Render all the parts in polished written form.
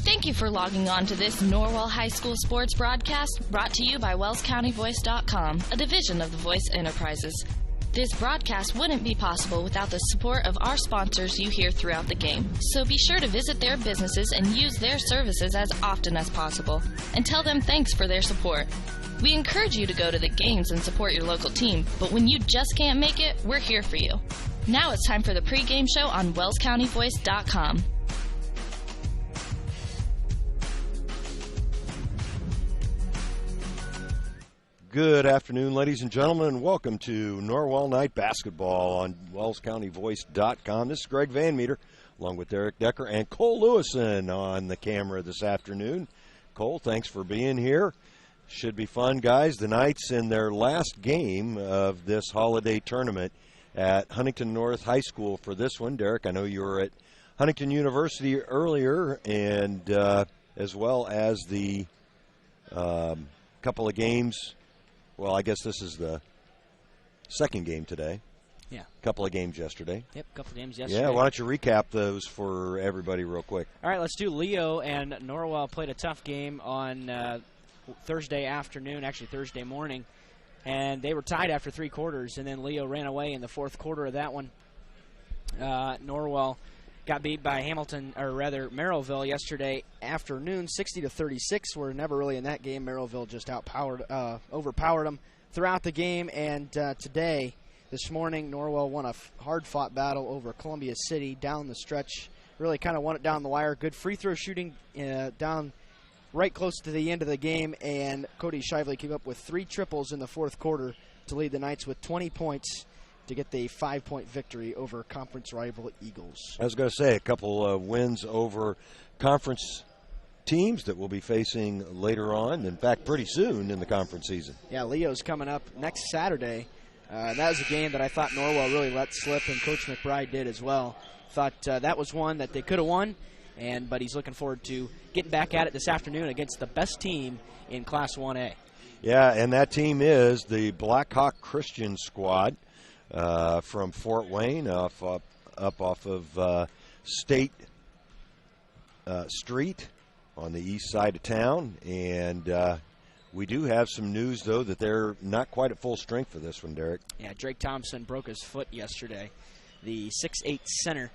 Thank you for logging on to this Norwell High School sports broadcast brought to you by WellsCountyVoice.com, a division of the Voice Enterprises. This broadcast wouldn't be possible without the support of our sponsors you hear throughout the game. So be sure to visit their businesses and use their services as often as possible, and tell them thanks for their support. We encourage you to go to the games and support your local team, but when you just can't make it, we're here for you. Now it's time for the pregame show on WellsCountyVoice.com. Good afternoon, ladies and gentlemen, and welcome to Norwell Night Basketball on WellsCountyVoice.com. This is Greg Van Meter, along with Eric Decker and Cole Lewison on the camera this afternoon. Cole, thanks for being here. Should be fun, guys. The Knights in their last game of this holiday tournament at Huntington North High School for this one. Derek, I know you were at Huntington University earlier, and as well as the couple of games. Well, I guess this is the second game today. Yeah. A couple of games yesterday. Yep, a couple of games yesterday. Yeah, why don't you recap those for everybody real quick? All right, let's do Leo and Norwell played a tough game on Thursday afternoon, actually Thursday morning, and they were tied after three quarters, and then Leo ran away in the fourth quarter of that one. Norwell got beat by Merrillville yesterday afternoon, 60-36. We're never really in that game. Merrillville just overpowered them throughout the game. And this morning, Norwell won a hard-fought battle over Columbia City down the stretch. Really kind of won it down the wire. Good free throw shooting down right close to the end of the game. And Cody Shively came up with 3 triples in the fourth quarter to lead the Knights with 20 points to get the 5-point victory over conference rival Eagles. I was going to say a couple of wins over conference teams that we'll be facing later on, in fact, pretty soon in the conference season. Yeah, Leo's coming up next Saturday. That was a game that I thought Norwell really let slip, and Coach McBride did as well. Thought that was one that they could have won, but he's looking forward to getting back at it this afternoon against the best team in Class 1A. Yeah, and that team is the Blackhawk Christian squad. From Fort Wayne, up off of State Street on the east side of town. And we do have some news, though, that they're not quite at full strength for this one, Derek. Yeah, Drake Thompson broke his foot yesterday, the 6'8 center.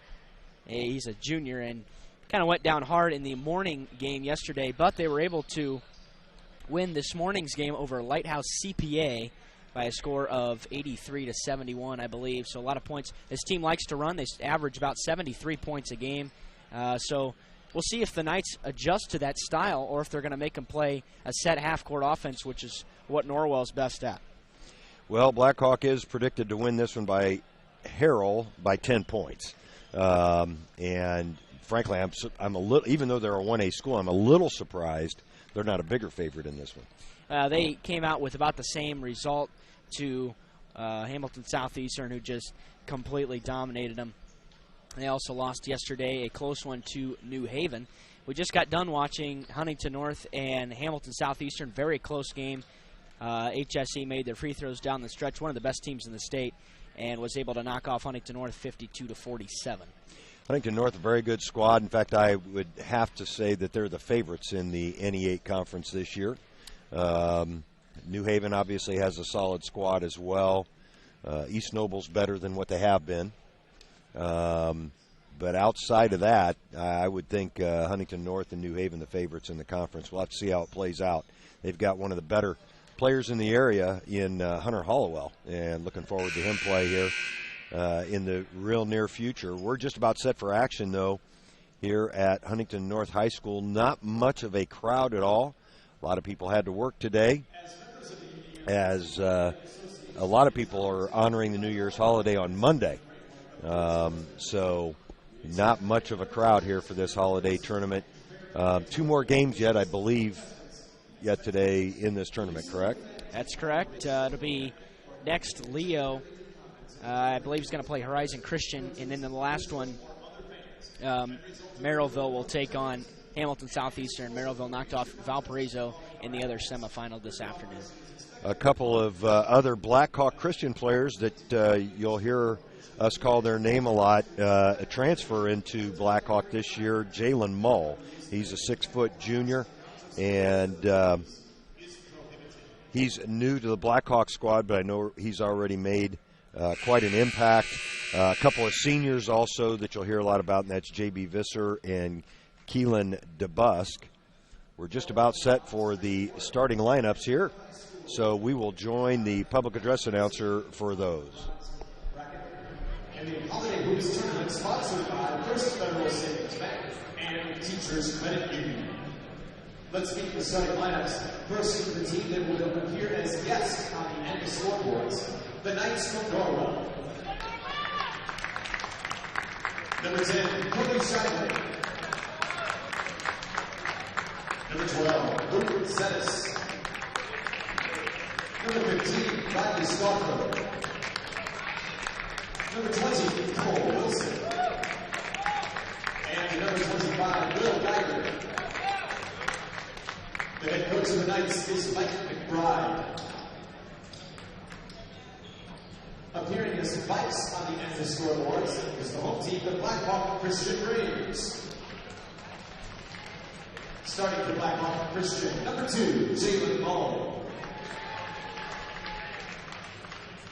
He's a junior and kind of went down hard in the morning game yesterday, but they were able to win this morning's game over Lighthouse CPA by a score of 83-71, I believe. So a lot of points. This team likes to run. They average about 73 points a game. So we'll see if the Knights adjust to that style or if they're going to make them play a set half-court offense, which is what Norwell's best at. Well, Blackhawk is predicted to win this one by Harrell by 10 points. And frankly, I'm a little, even though they're a 1A school, I'm a little surprised they're not a bigger favorite in this one. They came out with about the same result to Hamilton Southeastern, who just completely dominated them. They also lost yesterday, a close one to New Haven. We just got done watching Huntington North and Hamilton Southeastern, very close game. HSE made their free throws down the stretch, one of the best teams in the state, and was able to knock off Huntington North 52-47. Huntington North, a very good squad. In fact, I would have to say that they're the favorites in the NE8 conference this year. New Haven obviously has a solid squad as well. East Noble's better than what they have been. But outside of that, I would think Huntington North and New Haven the favorites in the conference. We'll have to see how it plays out. They've got one of the better players in the area in Hunter Hollowell, and looking forward to him play here in the real near future. We're just about set for action, though, here at Huntington North High School. Not much of a crowd at all. A lot of people had to work today, as a lot of people are honoring the New Year's holiday on Monday. So not much of a crowd here for this holiday tournament. 2 more games yet, I believe, yet today in this tournament, correct? That's correct. It'll be next Leo. I believe he's going to play Horizon Christian, and then the last one, Merrillville will take on Hamilton Southeastern. Merrillville knocked off Valparaiso in the other semifinal this afternoon. A couple of other Blackhawk Christian players that you'll hear us call their name a lot, a transfer into Blackhawk this year, Jalen Mull. He's a 6-foot junior, and he's new to the Blackhawk squad, but I know he's already made quite an impact. A couple of seniors also that you'll hear a lot about, and that's J.B. Visser and Keelan DeBusk. We're just about set for the starting lineups here, so we will join the public address announcer for those. And the Holiday Hoops Tournament sponsored by First Federal Savings Bank and Teachers Credit Union. Let's meet the starting lineups. First, the team that will appear as guests on the end scoreboards, the Knights from Norwell. Number 10, Cody Shively. Number 12, Luke Zetis. Number 15, Bradley Stoffer. Number 20, Cole Wilson. And number 25, Will Geiger. The head coach of the Knights is Mike McBride. Appearing as vice on the end of the scoreboards is the home team, the Blackhawk Christian Braves. Starting for Blackhawk Christian, number 2, Jalen Mull.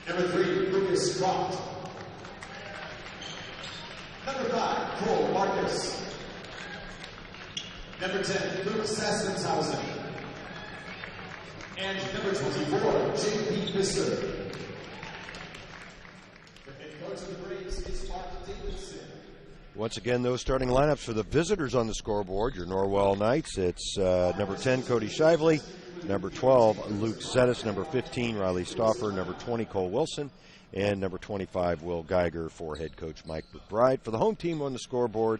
Number 3, Lucas Croft. Number 5, Cole Marcus. Number 10, Luke Sassenshausen. And number 24, J.P. Visser. The head coach of the Braves is Mark Davidson. Once again, those starting lineups for the visitors on the scoreboard, your Norwell Knights. It's number 10, Cody Shively. Number 12, Luke Zetis. Number 15, Riley Stoffer. Number 20, Cole Wilson. And number 25, Will Geiger for head coach Mike McBride. For the home team on the scoreboard,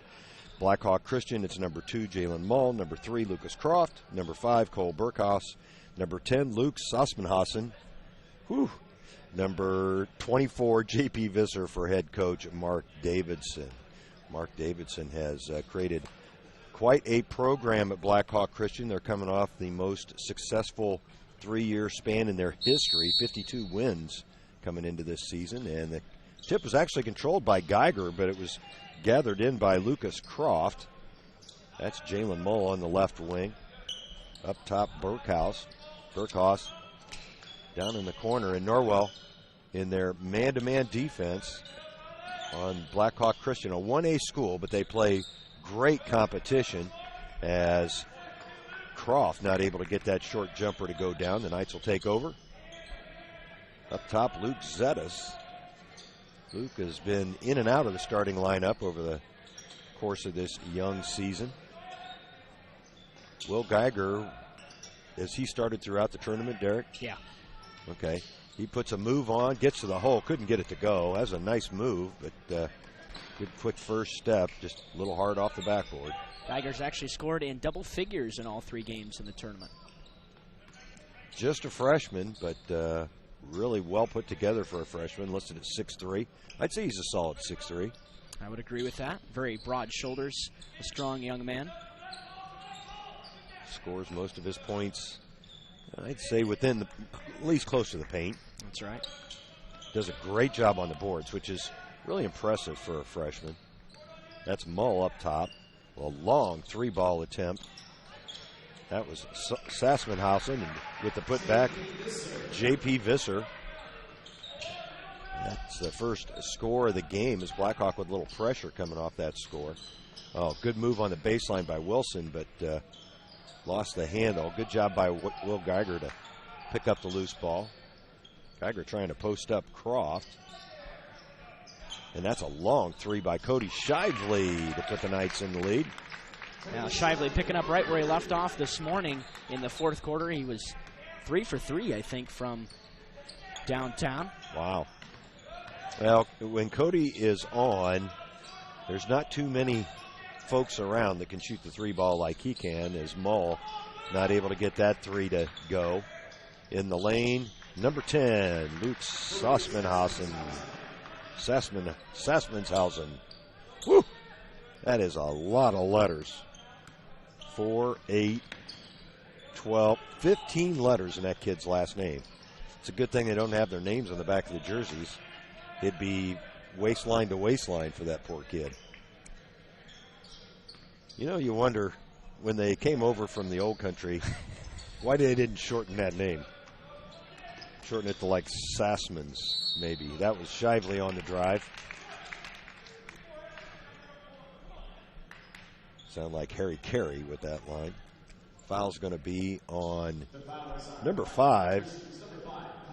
Blackhawk Christian, it's number 2, Jalen Mull. Number 3, Lucas Croft. Number 5, Cole Burkhouse. Number 10, Luke Sosmanhausen. Number 24, J.P. Visser for head coach Mark Davidson. Mark Davidson has created quite a program at Blackhawk Christian. They're coming off the most successful 3-year span in their history, 52 wins coming into this season. And the tip was actually controlled by Geiger, but it was gathered in by Lucas Croft. That's Jalen Mull on the left wing. Up top, Burkhouse down in the corner. In Norwell, in their man-to-man defense on Blackhawk Christian, a 1A school, but they play great competition as Croft not able to get that short jumper to go down. The Knights will take over. Up top, Luke Zetis. Luke has been in and out of the starting lineup over the course of this young season. Will Geiger, has he started throughout the tournament, Derek? Yeah. Okay. He puts a move on, gets to the hole, couldn't get it to go. That's a nice move, but good quick first step, just a little hard off the backboard. Geiger's actually scored in double figures in all 3 games in the tournament. Just a freshman, but really well put together for a freshman, listed at 6'3". I'd say he's a solid 6'3". I would agree with that. Very broad shoulders, a strong young man. Scores most of his points, I'd say, within at least close to the paint. That's right. Does a great job on the boards, which is really impressive for a freshman. That's Mull up top. A long 3-ball attempt. That was Sasmanhausen with the putback. J.P. Visser. That's the first score of the game, as Blackhawk with a little pressure coming off that score. Oh, good move on the baseline by Wilson, but lost the handle. Good job by Will Geiger to pick up the loose ball. Geiger trying to post up Croft. And that's a long 3 by Cody Shively to put the Knights in the lead. Now Shively picking up right where he left off this morning in the 4th quarter. He was 3 for 3, I think, from downtown. Wow. Well, when Cody is on, there's not too many folks around that can shoot the 3-ball like he can, as Mull not able to get that 3 to go. In the lane, number 10, Luke Sasmanhausen. Sasmanshausen. Woo! That is a lot of letters. 4, 8, 12, 15 letters in that kid's last name. It's a good thing they don't have their names on the back of the jerseys. It'd be waistline to waistline for that poor kid. You know, you wonder, when they came over from the old country, why they didn't shorten that name. Shorten it to like Sassmans, maybe. That was Shively on the drive. Sound like Harry Carey with that line. Foul's going to be on number 5,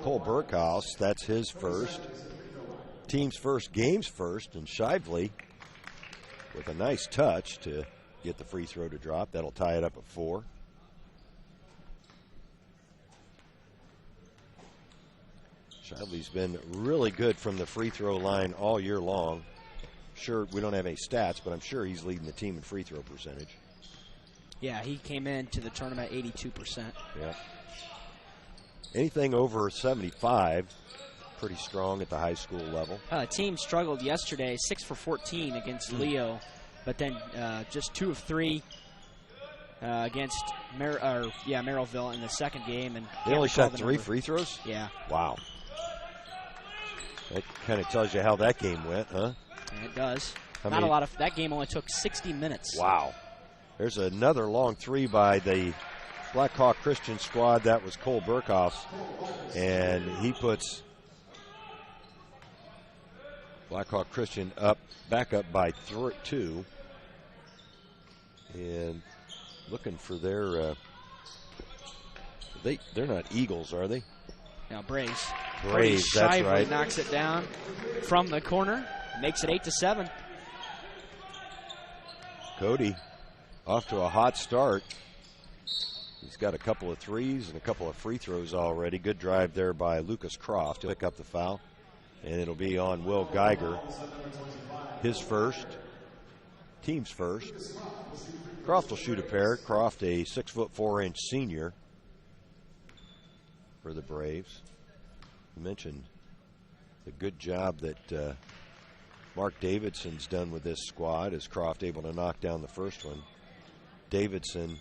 Cole Burkhouse. That's his first. Team's first, game's first, and Shively with a nice touch to get the free throw to drop. That'll tie it up at 4. Shively's been really good from the free throw line all year long. Sure, we don't have any stats, but I'm sure he's leading the team in free throw percentage. Yeah, he came into the tournament 82%. Yeah. Anything over 75, pretty strong at the high school level. Team struggled yesterday, 6 for 14 against Leo, but then just 2 of 3 against Merrillville in the second game. And they only shot 3 free throws? Yeah. Wow. That kind of tells you how that game went, huh? It does. Not a lot of. That game only took 60 minutes. Wow. There's another long 3 by the Blackhawk Christian squad. That was Cole Burkhoff, and he puts Blackhawk Christian back up by 2, and looking for their. They're not Eagles, are they? Now Braves. Braves, that's right. Knocks it down from the corner, makes it 8-7. Cody off to a hot start. He's got a couple of threes and a couple of free throws already. Good drive there by Lucas Croft to pick up the foul. And it'll be on Will Geiger. His first. Team's first. Croft will shoot a pair. Croft, a 6'4" senior for the Braves. You mentioned the good job that Mark Davidson's done with this squad. Is Croft able to knock down the first one? Davidson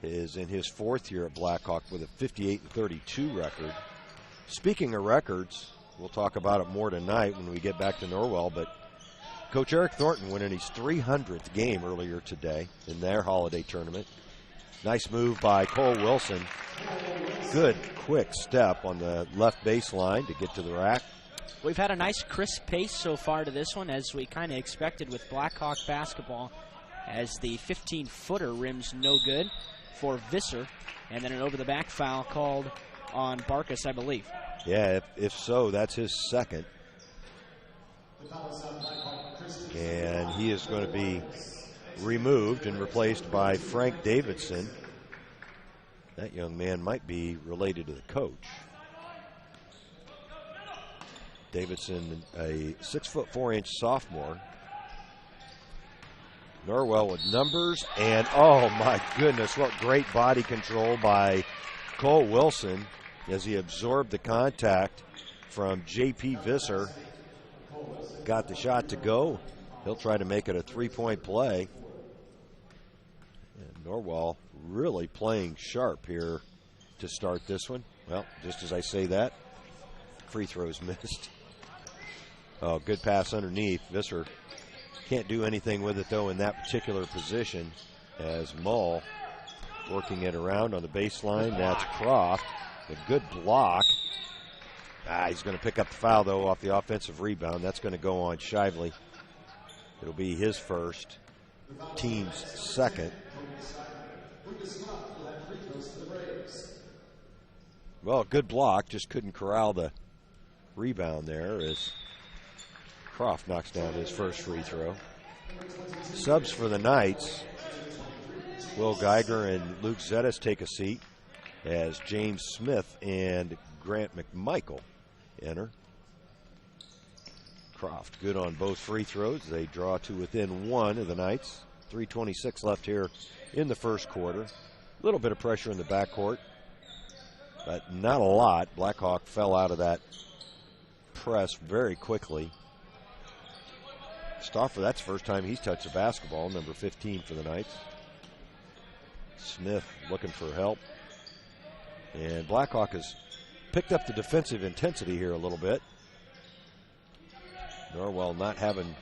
is in his 4th year at Blackhawk with a 58-32 record. Speaking of records, we'll talk about it more tonight when we get back to Norwell, but Coach Eric Thornton winning his 300th game earlier today in their holiday tournament. Nice move by Cole Wilson. Good quick step on the left baseline to get to the rack. We've had a nice crisp pace so far to this one, as we kind of expected with Blackhawk basketball, as the 15-footer rims no good for Visser, and then an over-the-back foul called on Barkas, I believe. Yeah, if so, that's his second. And he is going to be removed and replaced by Frank Davidson. That young man might be related to the coach. Davidson, a 6'4" sophomore. Norwell with numbers, and oh my goodness, what great body control by Cole Wilson as he absorbed the contact from J.P. Visser. Got the shot to go. He'll try to make it a 3-point play. And Norwell really playing sharp here to start this one. Well, just as I say that, free throws missed. Oh, good pass underneath. Visser can't do anything with it, though, in that particular position, as Mull working it around on the baseline. That's Croft. A good block. He's going to pick up the foul, though, off the offensive rebound. That's going to go on Shively. It'll be his first, team's second. Well, good block. Just couldn't corral the rebound there as Croft knocks down his first free throw. Subs for the Knights. Will Geiger and Luke Zettis take a seat as James Smith and Grant McMichael enter. Croft good on both free throws. They draw to within 1 of the Knights. 3:26 left here in the first quarter. A little bit of pressure in the backcourt, but not a lot. Blackhawk fell out of that press very quickly. Stauffer, that's the first time he's touched the basketball, number 15 for the Knights. Smith looking for help. And Blackhawk has picked up the defensive intensity here a little bit. Norwell not having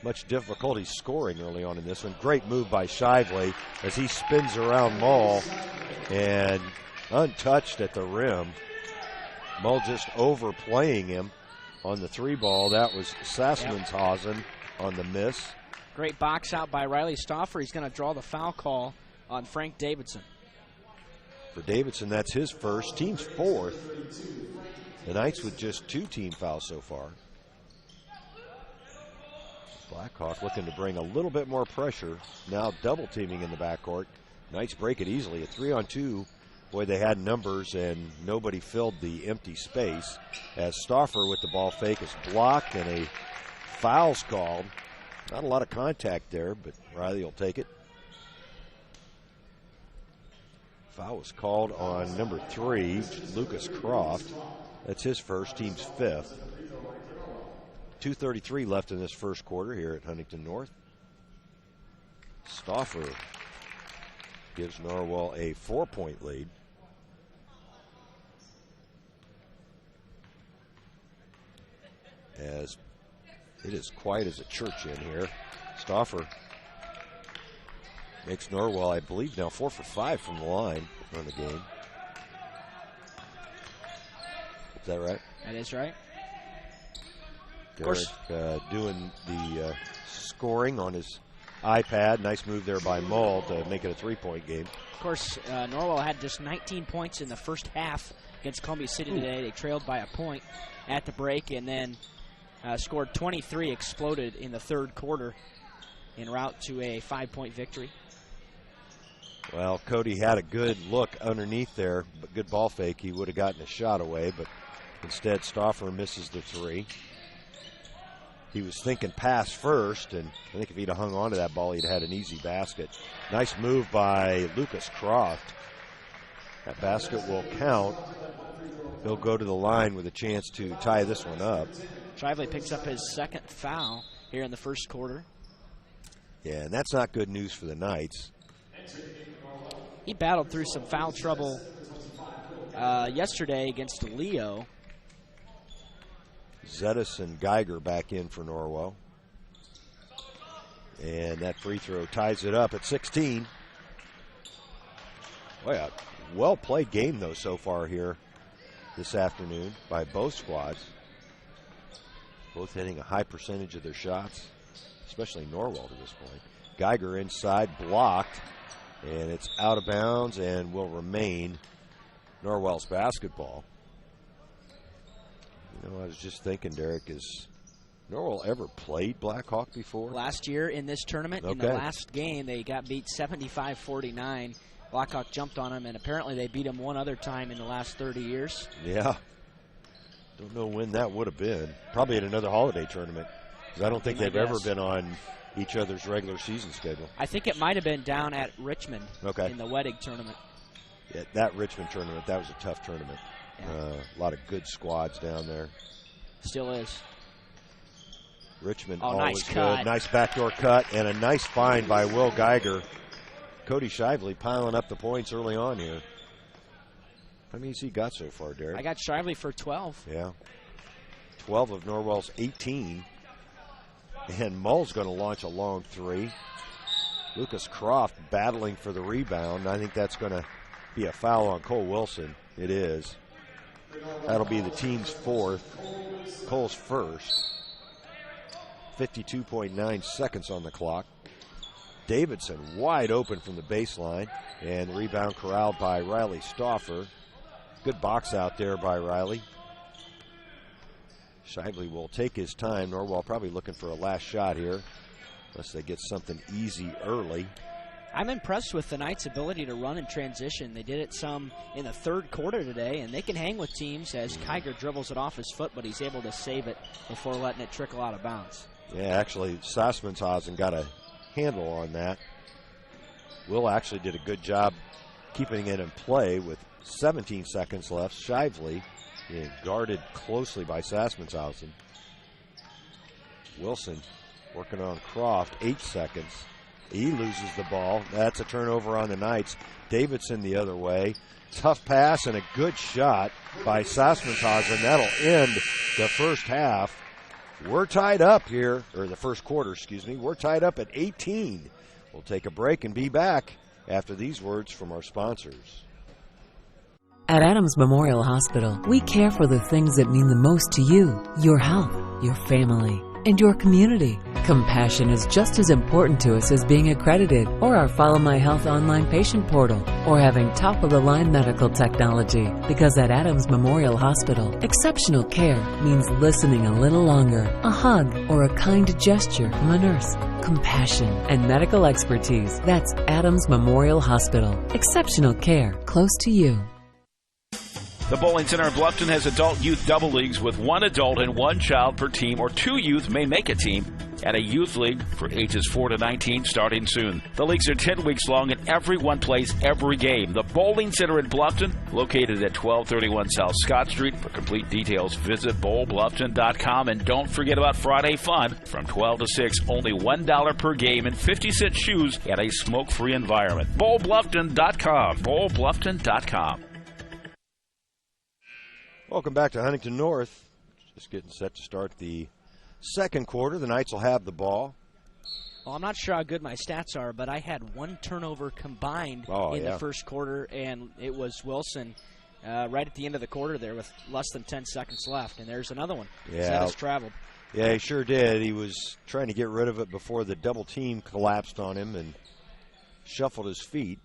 much difficulty scoring early on in this one. Great move by Shively as he spins around Mull and untouched at the rim. Mull just overplaying him on the 3 ball. That was Sassmanshausen on the miss. Great box out by Riley Stauffer. He's going to draw the foul call on Frank Davidson. For Davidson, that's his first, team's 4th. The Knights with just 2 team fouls so far. Blackhawk looking to bring a little bit more pressure. Now double teaming in the backcourt. Knights break it easily. A 3-on-2. Boy, they had numbers and nobody filled the empty space. As Stauffer with the ball fake is blocked and a foul's called. Not a lot of contact there, but Riley will take it. Foul was called on number 3, Lucas Croft. That's his first, team's 5th. 2:33 left in this first quarter here at Huntington North. Stauffer gives Norwell a 4-point lead. As it is quiet as a church in here. Stauffer makes Norwell, I believe, now 4 for 5 from the line on the game. Is that right? That is right. Derek doing the scoring on his iPad. Nice move there by Mull to make it a 3-point game. Of course, Norwell had just 19 points in the first half against Columbia City today. They trailed by a point at the break and then scored 23, exploded in the third quarter en route to a 5-point victory. Well, Cody had a good look underneath there, but good ball fake. He would have gotten a shot away, but instead Stauffer misses the 3. He was thinking pass first, and I think if he'd have hung on to that ball, he'd have had an easy basket. Nice move by Lucas Croft. That basket will count. He'll go to the line with a chance to tie this one up. Shively picks up his 2nd foul here in the first quarter. Yeah, and that's not good news for the Knights. He battled through some foul trouble yesterday against Leo. Zettis and Geiger back in for Norwell. And that free throw ties it up at 16. Boy, a well-played game, though, so far here this afternoon by both squads. Both hitting a high percentage of their shots, especially Norwell to this point. Geiger inside, blocked, and it's out of bounds and will remain Norwell's basketball. You know, I was just thinking, Derek, has Norwell ever played Blackhawk before? Last year in this tournament, in the last game, they got beat 75-49. Blackhawk jumped on them, and apparently they beat them one other time in the last 30 years. Yeah. Don't know when that would have been. Probably at another holiday tournament, because I don't think they've ever been on each other's regular season schedule. I think it might have been down at Richmond in the Wedig tournament. Yeah, that Richmond tournament, that was a tough tournament. Yeah. A lot of good squads down there. Still is. Richmond always nice good. Cut. Nice backdoor cut and a nice find by Will Geiger. Cody Shively piling up the points early on here. How many has he got so far, Derek? I got Shively for 12. Yeah. 12 of Norwell's 18. And Mull's going to launch a long 3. Lucas Croft battling for the rebound. I think that's going to be a foul on Cole Wilson. It is. That'll be the team's 4th. Cole's first. 52.9 seconds on the clock. Davidson wide open from the baseline. And the rebound corralled by Riley Stauffer. Good box out there by Riley. Shively will take his time. Norwell probably looking for a last shot here, unless they get something easy early. I'm impressed with the Knights' ability to run in transition. They did it some in the third quarter today, and they can hang with teams as Geiger dribbles it off his foot, but he's able to save it before letting it trickle out of bounds. Yeah, actually, Sassmanshausen got a handle on that. Will actually did a good job keeping it in play with 17 seconds left. Shively guarded closely by Sassmanshausen. Wilson Working on Croft, 8 seconds. He loses the ball. That's a turnover on the Knights. Davidson the other way. Tough pass and a good shot by Sasmantaza. That'll end the first half. We're tied up here, or the first quarter, excuse me. We're tied up at 18. We'll take a break and be back after these words from our sponsors. At Adams Memorial Hospital, we care for the things that mean the most to you, your health, your family, and your community. Compassion is just as important to us as being accredited, or our Follow My Health online patient portal, or having top-of-the-line medical technology. Because at Adams Memorial Hospital, exceptional care means listening a little longer, a hug, or a kind gesture from a nurse. Compassion and medical expertise. That's Adams Memorial Hospital. Exceptional care close to you. The Bowling Center in Bluffton has adult youth double leagues with 1 adult and 1 child per team, or 2 youth may make a team, and a youth league for ages 4 to 19 starting soon. The leagues are 10 weeks long and everyone plays every game. The Bowling Center in Bluffton, located at 1231 South Scott Street. For complete details, visit bowlbluffton.com, and don't forget about Friday Fun from 12 to 6. Only $1 per game and 50-cent shoes at a smoke-free environment. bowlbluffton.com. bowlbluffton.com. Welcome back to Huntington North. Just getting set to start the second quarter. The Knights will have the ball. Well, I'm not sure how good my stats are, but I had 1 turnover combined in the first quarter, and it was Wilson right at the end of the quarter there with less than 10 seconds left. And there's another one. Yeah. Zetas traveled. Yeah, he sure did. He was trying to get rid of it before the double team collapsed on him and shuffled his feet.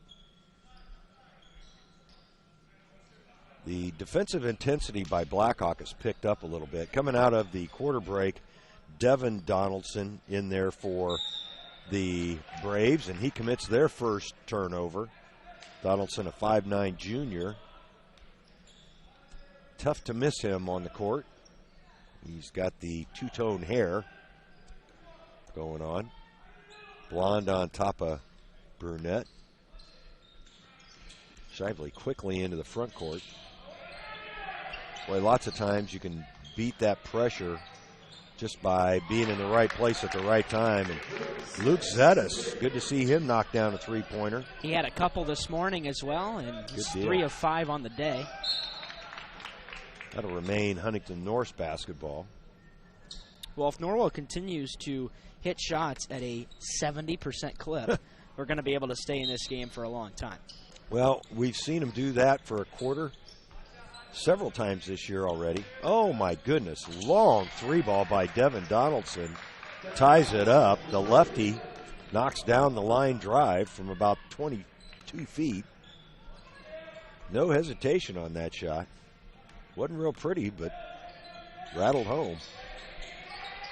The defensive intensity by Blackhawk has picked up a little bit. Coming out of the quarter break, Devin Donaldson in there for the Braves, and he commits their first turnover. Donaldson, a 5'9" junior. Tough to miss him on the court. He's got the two-tone hair going on. Blonde on top of brunette. Shively quickly into the front court. Boy, lots of times you can beat that pressure just by being in the right place at the right time. And Luke Zetas, good to see him knock down a three-pointer. He had a couple this morning as well, and he's 3 of 5 on the day. That'll remain Huntington North's basketball. Well, if Norwell continues to hit shots at a 70% clip, we're going to be able to stay in this game for a long time. Well, we've seen him do that for a quarter several times this year already. Oh, my goodness. Long 3-ball by Devin Donaldson. Ties it up. The lefty knocks down the line drive from about 22 feet. No hesitation on that shot. Wasn't real pretty, but rattled home.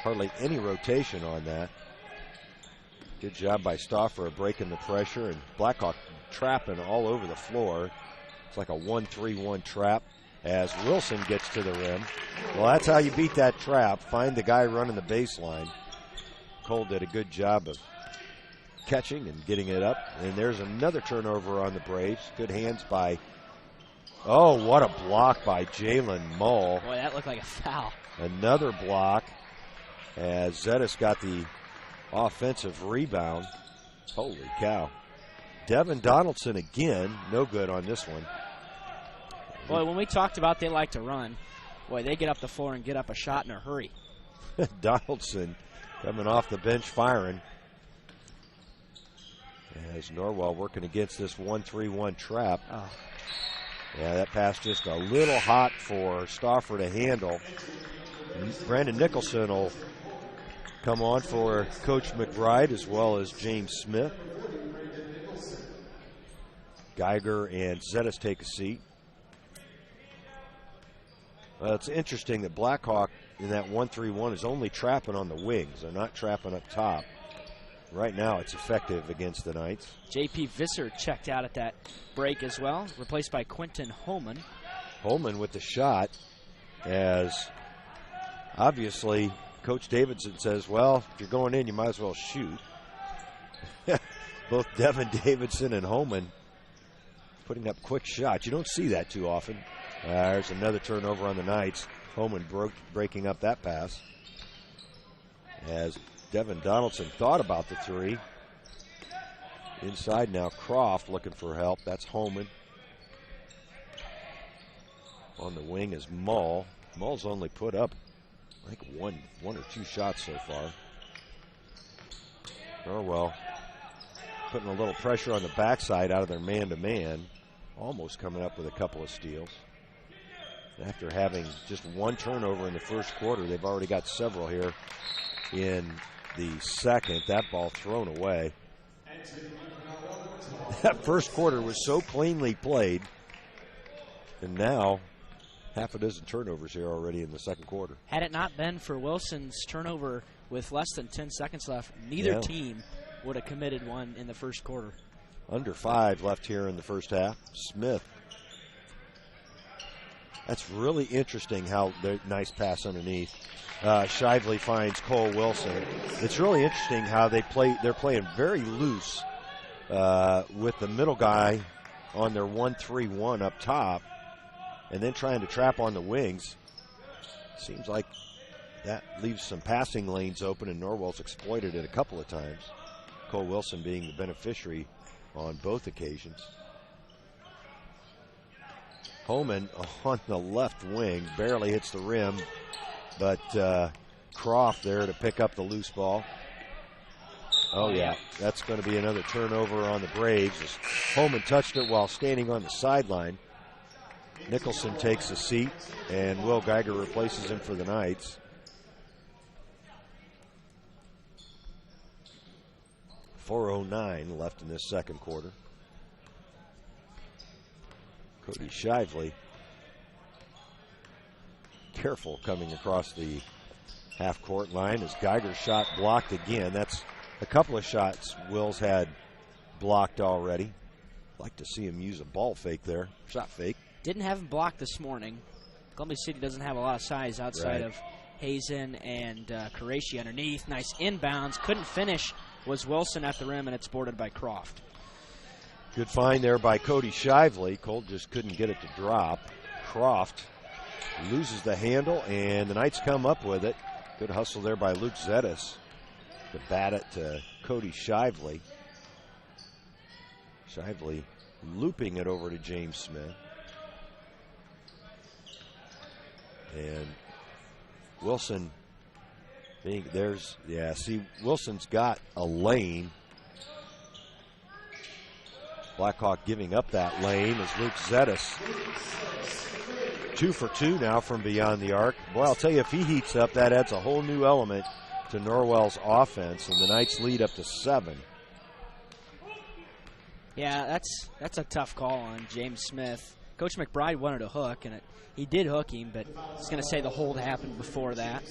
Hardly any rotation on that. Good job by Stauffer breaking the pressure, and Blackhawk trapping all over the floor. It's like a 1-3-1 trap as Wilson gets to the rim. Well, that's how you beat that trap. Find the guy running the baseline. Cole did a good job of catching and getting it up. And there's another turnover on the Braves. Good hands by, oh, what a block by Jalen Mull. Boy, that looked like a foul. Another block as Zetas got the offensive rebound. Holy cow. Devin Donaldson again, no good on this one. Boy, when we talked about they like to run, boy, they get up the floor and get up a shot in a hurry. Donaldson coming off the bench firing. As Norwell working against this 1-3-1 trap. Oh. Yeah, that pass just a little hot for Stauffer to handle. Brandon Nicholson will come on for Coach McBride as well as James Smith. Geiger and Zetas take a seat. It's interesting that Blackhawk in that 1-3-1 is only trapping on the wings. They're not trapping up top. Right now it's effective against the Knights. J.P. Visser checked out at that break as well, replaced by Quentin Holman. Holman with the shot, as obviously Coach Davidson says, well, if you're going in, you might as well shoot. Both Devin Davidson and Holman putting up quick shots. You don't see that too often. There's another turnover on the Knights. Holman breaking up that pass. As Devin Donaldson thought about the three. Inside now, Croft looking for help. That's Holman. On the wing is Mull. Mull's only put up, I think, one or two shots so far. Norwell putting a little pressure on the backside out of their man-to-man. Almost coming up with a couple of steals. After having just one turnover in the first quarter, they've already got several here in the second. That ball thrown away. That first quarter was so cleanly played, and now half a dozen turnovers here already in the second quarter. Had it not been for Wilson's turnover with less than 10 seconds left, neither team would have committed one in the first quarter. Under 5 left here in the first half. Smith. That's really interesting how the nice pass underneath. Shively finds Cole Wilson. It's really interesting how they're playing very loose with the middle guy on their 1-3-1 up top, and then trying to trap on the wings. Seems like that leaves some passing lanes open, and Norwell's exploited it a couple of times. Cole Wilson being the beneficiary on both occasions. Holman on the left wing barely hits the rim, but Croft there to pick up the loose ball. Oh, yeah, that's going to be another turnover on the Braves. Holman touched it while standing on the sideline. Nicholson takes a seat, and Will Geiger replaces him for the Knights. .409 left in this second quarter. Cody Shively, careful coming across the half-court line as Geiger's shot blocked again. That's a couple of shots Will's had blocked already. Like to see him use a ball fake there, shot fake. Didn't have him blocked this morning. Columbia City doesn't have a lot of size outside of Hazen and Qureshi underneath. Nice inbounds. Couldn't finish. Was Wilson at the rim, and it's boarded by Croft. Good find there by Cody Shively. Cole just couldn't get it to drop. Croft loses the handle, and the Knights come up with it. Good hustle there by Luke Zetas to bat it to Cody Shively. Shively looping it over to James Smith. And Wilson being Wilson's got a lane. Blackhawk giving up that lane as Luke Zetas 2 for 2 now from beyond the arc. Boy, I'll tell you, if he heats up, that adds a whole new element to Norwell's offense, and the Knights lead up to 7. Yeah, that's a tough call on James Smith. Coach McBride wanted a hook, and he did hook him, but I was going to say the hold happened before that.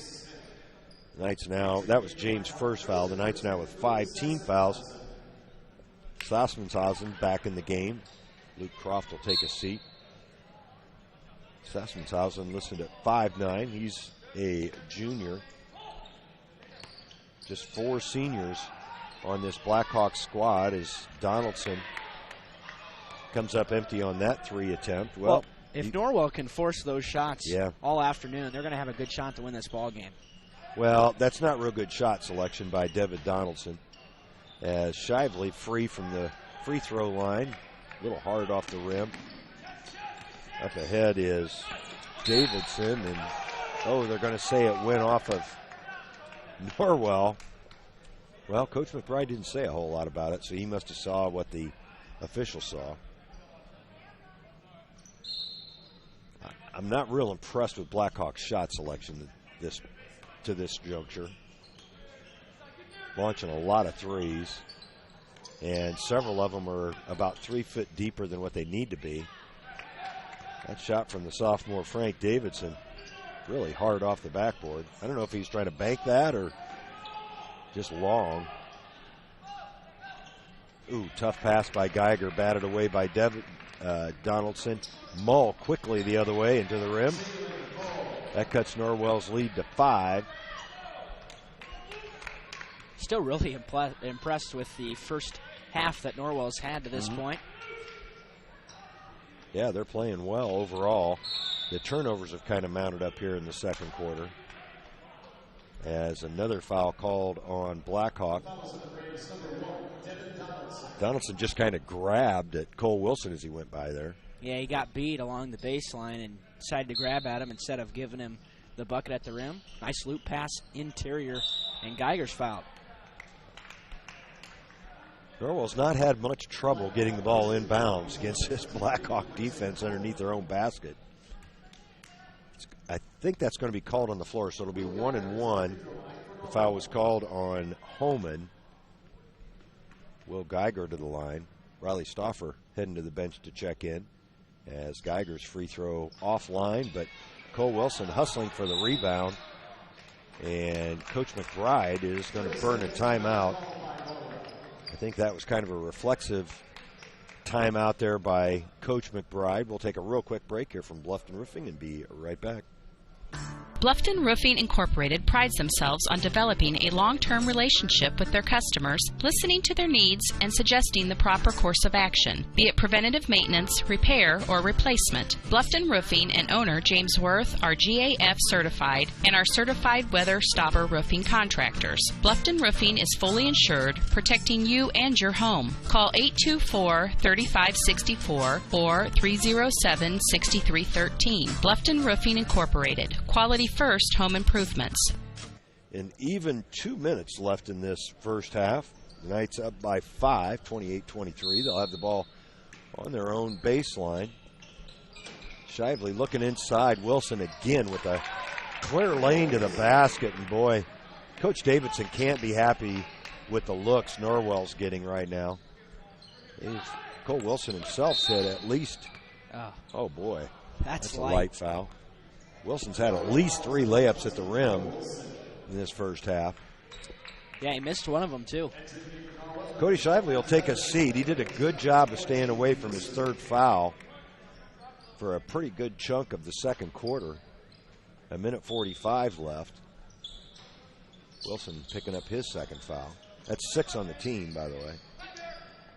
Knights now, that was James' first foul. The Knights now with 5 team fouls. Sassmanshausen back in the game. Luke Croft will take a seat. Sassmanshausen listed at 5'9". He's a junior. Just 4 seniors on this Blackhawk squad as Donaldson comes up empty on that 3 attempt. Well, if Norwell can force those shots all afternoon, they're going to have a good shot to win this ball game. Well, that's not real good shot selection by Devin Donaldson. As Shively free from the free throw line. A little hard off the rim. Up ahead is Davidson. And, they're going to say it went off of Norwell. Well, Coach McBride didn't say a whole lot about it, so he must have saw what the official saw. I'm not real impressed with Blackhawk's shot selection to this juncture. Launching a lot of threes, and several of them are about 3 foot deeper than what they need to be. That shot from the sophomore Frank Davidson, really hard off the backboard. I don't know if he's trying to bank that or just long. Ooh, tough pass by Geiger, batted away by Donaldson. Mull quickly the other way into the rim. That cuts Norwell's lead to 5. Still really impressed with the first half that Norwell's had to this point. Yeah, they're playing well overall. The turnovers have kind of mounted up here in the second quarter. as another foul called on Blackhawk. Donaldson just kind of grabbed at Cole Wilson as he went by there. Yeah, he got beat along the baseline and decided to grab at him instead of giving him the bucket at the rim. Nice loop pass interior, and Geiger's fouled. Norwell's not had much trouble getting the ball inbounds against this Blackhawk defense underneath their own basket. I think that's going to be called on the floor, so it'll be 1-1. The foul was called on Homan. Will Geiger to the line. Riley Stauffer heading to the bench to check in as Geiger's free throw offline, but Cole Wilson hustling for the rebound, and Coach McBride is going to burn a timeout. I think that was kind of a reflexive timeout there by Coach McBride. We'll take a real quick break here from Bluffton Roofing and be right back. Bluffton Roofing Incorporated prides themselves on developing a long-term relationship with their customers, listening to their needs and suggesting the proper course of action, be it preventative maintenance, repair, or replacement. Bluffton Roofing and owner James Worth are GAF certified and are certified weather stopper roofing contractors. Bluffton Roofing is fully insured, protecting you and your home. Call 824-3564 or 307-6313. Bluffton Roofing Incorporated. Quality first home improvements. And even 2 minutes left in this first half. The Knights up by 5, 28-23. They'll have the ball on their own baseline. Shively looking inside. Wilson again with a clear lane to the basket. And boy, Coach Davidson can't be happy with the looks Norwell's getting right now. Cole Wilson himself said at least, oh boy, that's a light foul. Wilson's had at least 3 layups at the rim in this first half. Yeah, he missed one of them, too. Cody Shively will take a seat. He did a good job of staying away from his third foul for a pretty good chunk of the second quarter. 1:45 left. Wilson picking up his second foul. That's 6 on the team, by the way.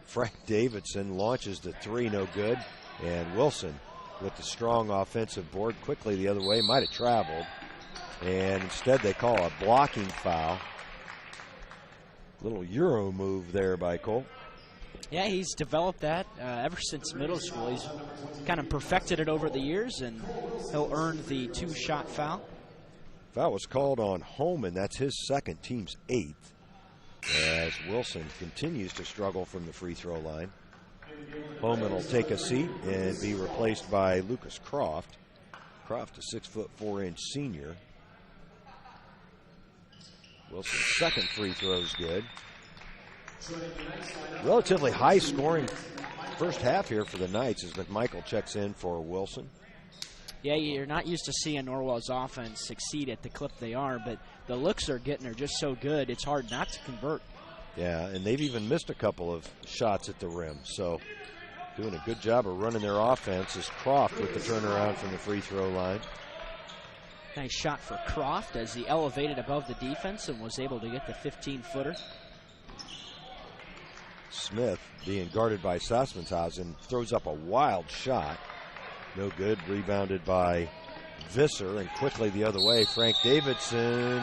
Frank Davidson launches the 3, no good. And Wilson with the strong offensive board quickly the other way, might have traveled, and instead they call a blocking foul. Little Euro move there by Cole. Yeah, he's developed that ever since middle school. He's kind of perfected it over the years, and he'll earn the 2-shot foul. Foul was called on Homan. That's his second, team's 8th, as Wilson continues to struggle from the free throw line. Bowman will take a seat and be replaced by Lucas Croft. Croft, a 6'4" senior. Wilson's second free throw is good. Relatively high scoring first half here for the Knights as McMichael checks in for Wilson. Yeah, you're not used to seeing Norwell's offense succeed at the clip they are, but the looks they're getting are just so good, it's hard not to convert. Yeah, and they've even missed a couple of shots at the rim. So doing a good job of running their offense is Croft with the turnaround from the free throw line. Nice shot for Croft as he elevated above the defense and was able to get the 15-footer. Smith being guarded by Sassmanshausen throws up a wild shot. No good. Rebounded by Visser, and quickly the other way. Frank Davidson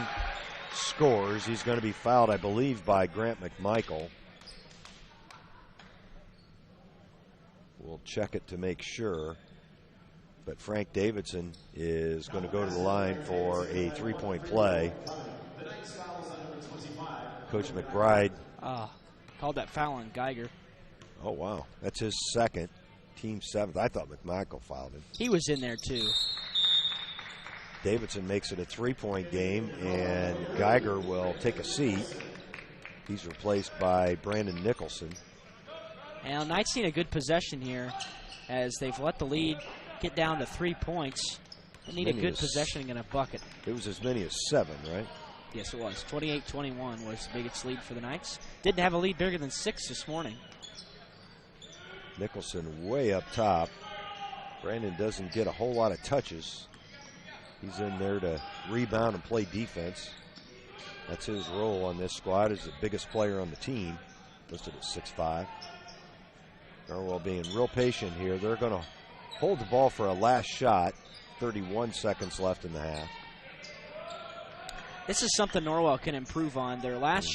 scores. He's going to be fouled, I believe, by Grant McMichael. We'll check it to make sure. But Frank Davidson is going to go to the line for a 3-point play. Coach McBride called that foul on Geiger. Oh, wow. That's his second, team 7th. I thought McMichael fouled him. He was in there, too. Davidson makes it a 3-point game, and Geiger will take a seat. He's replaced by Brandon Nicholson. And Knights need a good possession here as they've let the lead get down to 3 points. They need a good possession and a bucket. It was as many as 7, right? Yes, it was. 28-21 was the biggest lead for the Knights. Didn't have a lead bigger than 6 this morning. Nicholson way up top. Brandon doesn't get a whole lot of touches. He's in there to rebound and play defense. That's his role on this squad as the biggest player on the team, listed at 6'5". Norwell being real patient here. They're going to hold the ball for a last shot. 31 seconds left in the half. This is something Norwell can improve on. Their last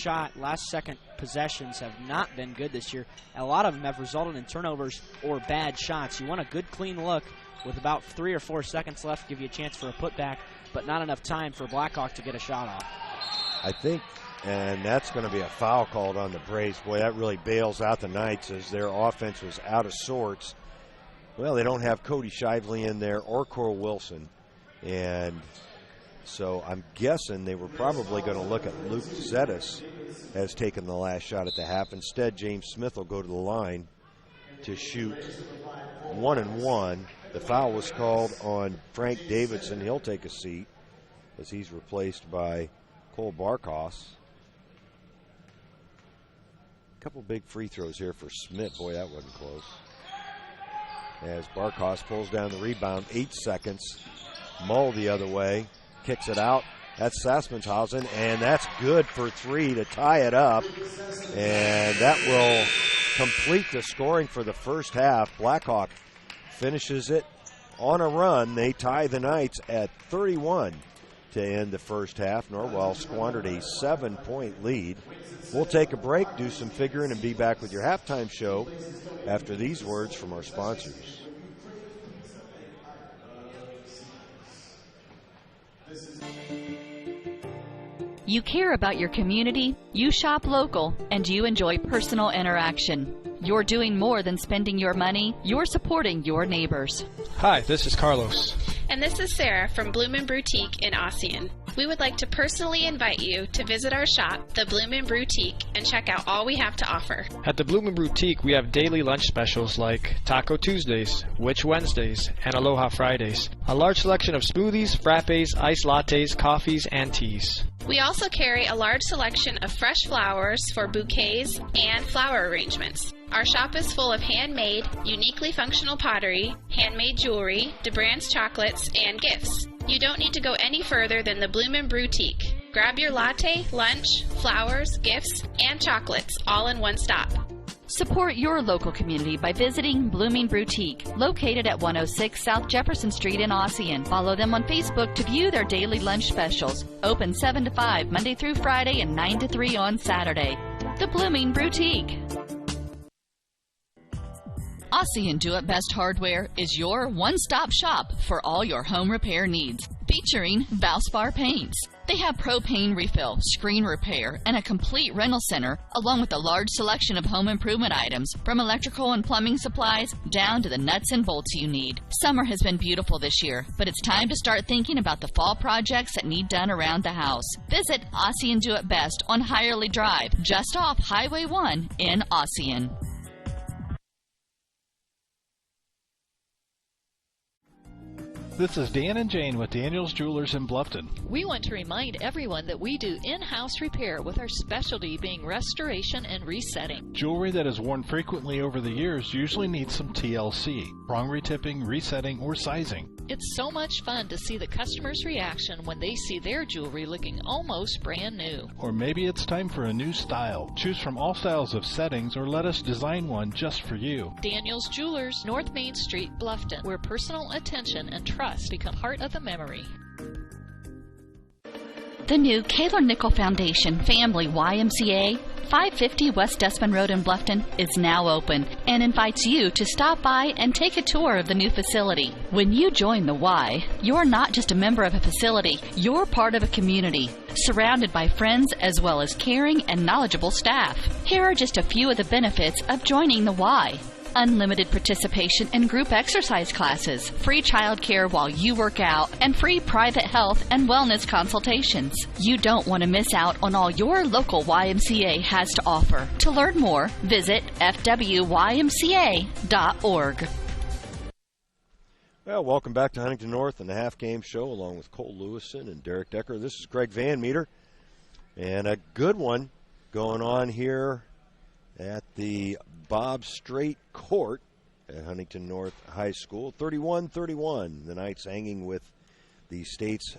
second possessions have not been good this year. A lot of them have resulted in turnovers or bad shots. You want a good, clean look with about 3 or 4 seconds left, give you a chance for a putback, but not enough time for Blackhawk to get a shot off. I think, and that's going to be a foul called on the Braves. Boy, that really bails out the Knights as their offense was out of sorts. Well, they don't have Cody Shively in there or Coral Wilson, and so I'm guessing they were probably going to look at Luke Zettis as taking the last shot at the half. Instead, James Smith will go to the line to shoot 1-1. The foul was called on Frank Davidson. He'll take a seat as he's replaced by Cole Barkos. A couple big free throws here for Smith. Boy, that wasn't close. As Barkos pulls down the rebound, 8 seconds. Mull the other way. Kicks it out. That's Sassmanshausen, and that's good for 3 to tie it up. And that will complete the scoring for the first half. Blackhawk finishes it on a run. They tie the Knights at 31 to end the first half. Norwell squandered a 7-point lead. We'll take a break, do some figuring, and be back with your halftime show after these words from our sponsors. You care about your community, you shop local, and you enjoy personal interaction. You're doing more than spending your money, you're supporting your neighbors. Hi, this is Carlos. And this is Sarah from Bloomin' Boutique in Ossian. We would like to personally invite you to visit our shop, the Bloomin' Boutique, and check out all we have to offer. At the Bloomin' Boutique, we have daily lunch specials like Taco Tuesdays, Witch Wednesdays, and Aloha Fridays. A large selection of smoothies, frappes, iced lattes, coffees, and teas. We also carry a large selection of fresh flowers for bouquets and flower arrangements. Our shop is full of handmade, uniquely functional pottery, handmade jewelry, DeBrand's chocolates, and gifts. You don't need to go any further than the Bloomin' Boutique. Grab your latte, lunch, flowers, gifts, and chocolates all in one stop. Support your local community by visiting Blooming Boutique, located at 106 South Jefferson Street in Ossian. Follow them on Facebook to view their daily lunch specials. Open 7 to 5 Monday through Friday and 9 to 3 on Saturday. The Blooming Boutique. Ossian Do It Best Hardware is your one-stop shop for all your home repair needs, featuring Valspar paints. They have propane refill, screen repair, and a complete rental center, along with a large selection of home improvement items, from electrical and plumbing supplies down to the nuts and bolts you need. Summer has been beautiful this year, but it's time to start thinking about the fall projects that need done around the house. Visit Ossian Do It Best on Hirely Drive, just off Highway 1 in Ossian. This is Dan and Jane with Daniel's Jewelers in Bluffton. We want to remind everyone that we do in-house repair, with our specialty being restoration and resetting. Jewelry that is worn frequently over the years usually needs some TLC, prong retipping, resetting, or sizing. It's so much fun to see the customer's reaction when they see their jewelry looking almost brand new. Or maybe it's time for a new style. Choose from all styles of settings or let us design one just for you. Daniel's Jewelers, North Main Street, Bluffton, where personal attention and trust become part of the memory. The new Kaler Nickel Foundation Family YMCA, 550 West Dustman Road in Bluffton, is now open and invites you to stop by and take a tour of the new facility. When you join the Y, you're not just a member of a facility, you're part of a community, surrounded by friends as well as caring and knowledgeable staff. Here are just a few of the benefits of joining the Y. Unlimited participation in group exercise classes, free child care while you work out, and free private health and wellness consultations. You don't want to miss out on all your local YMCA has to offer. To learn more, visit fwymca.org. Well, welcome back to Huntington North and the Half Game Show, along with Cole Lewison and Derek Decker. This is Greg Van Meter, and a good one going on here at the Bob Strait Court at Huntington North High School. 31-31. The Knights hanging with the state's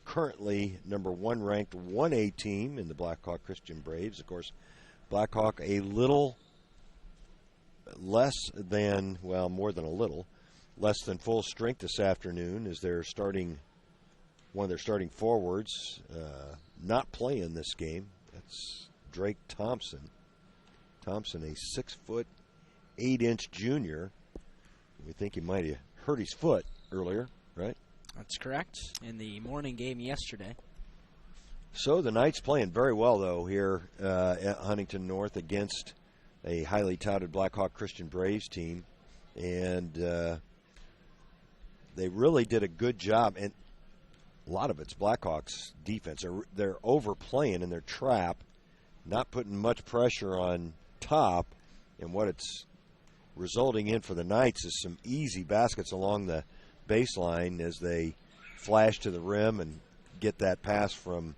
currently number 1 ranked 1A team in the Blackhawk Christian Braves. Of course, Blackhawk a little less than, well, more than a little, less than full strength this afternoon as their starting one of their starting forwards not playing this game. That's Drake Thompson. Thompson, a 6'8" junior. We think he might have hurt his foot earlier, right? That's correct, in the morning game yesterday. So the Knights playing very well, though, here at Huntington North against a highly touted Blackhawk Christian Braves team. And they really did a good job. And a lot of it's Blackhawks defense. They're overplaying in their trap, not putting much pressure on top. And what it's resulting in for the Knights is some easy baskets along the baseline as they flash to the rim and get that pass from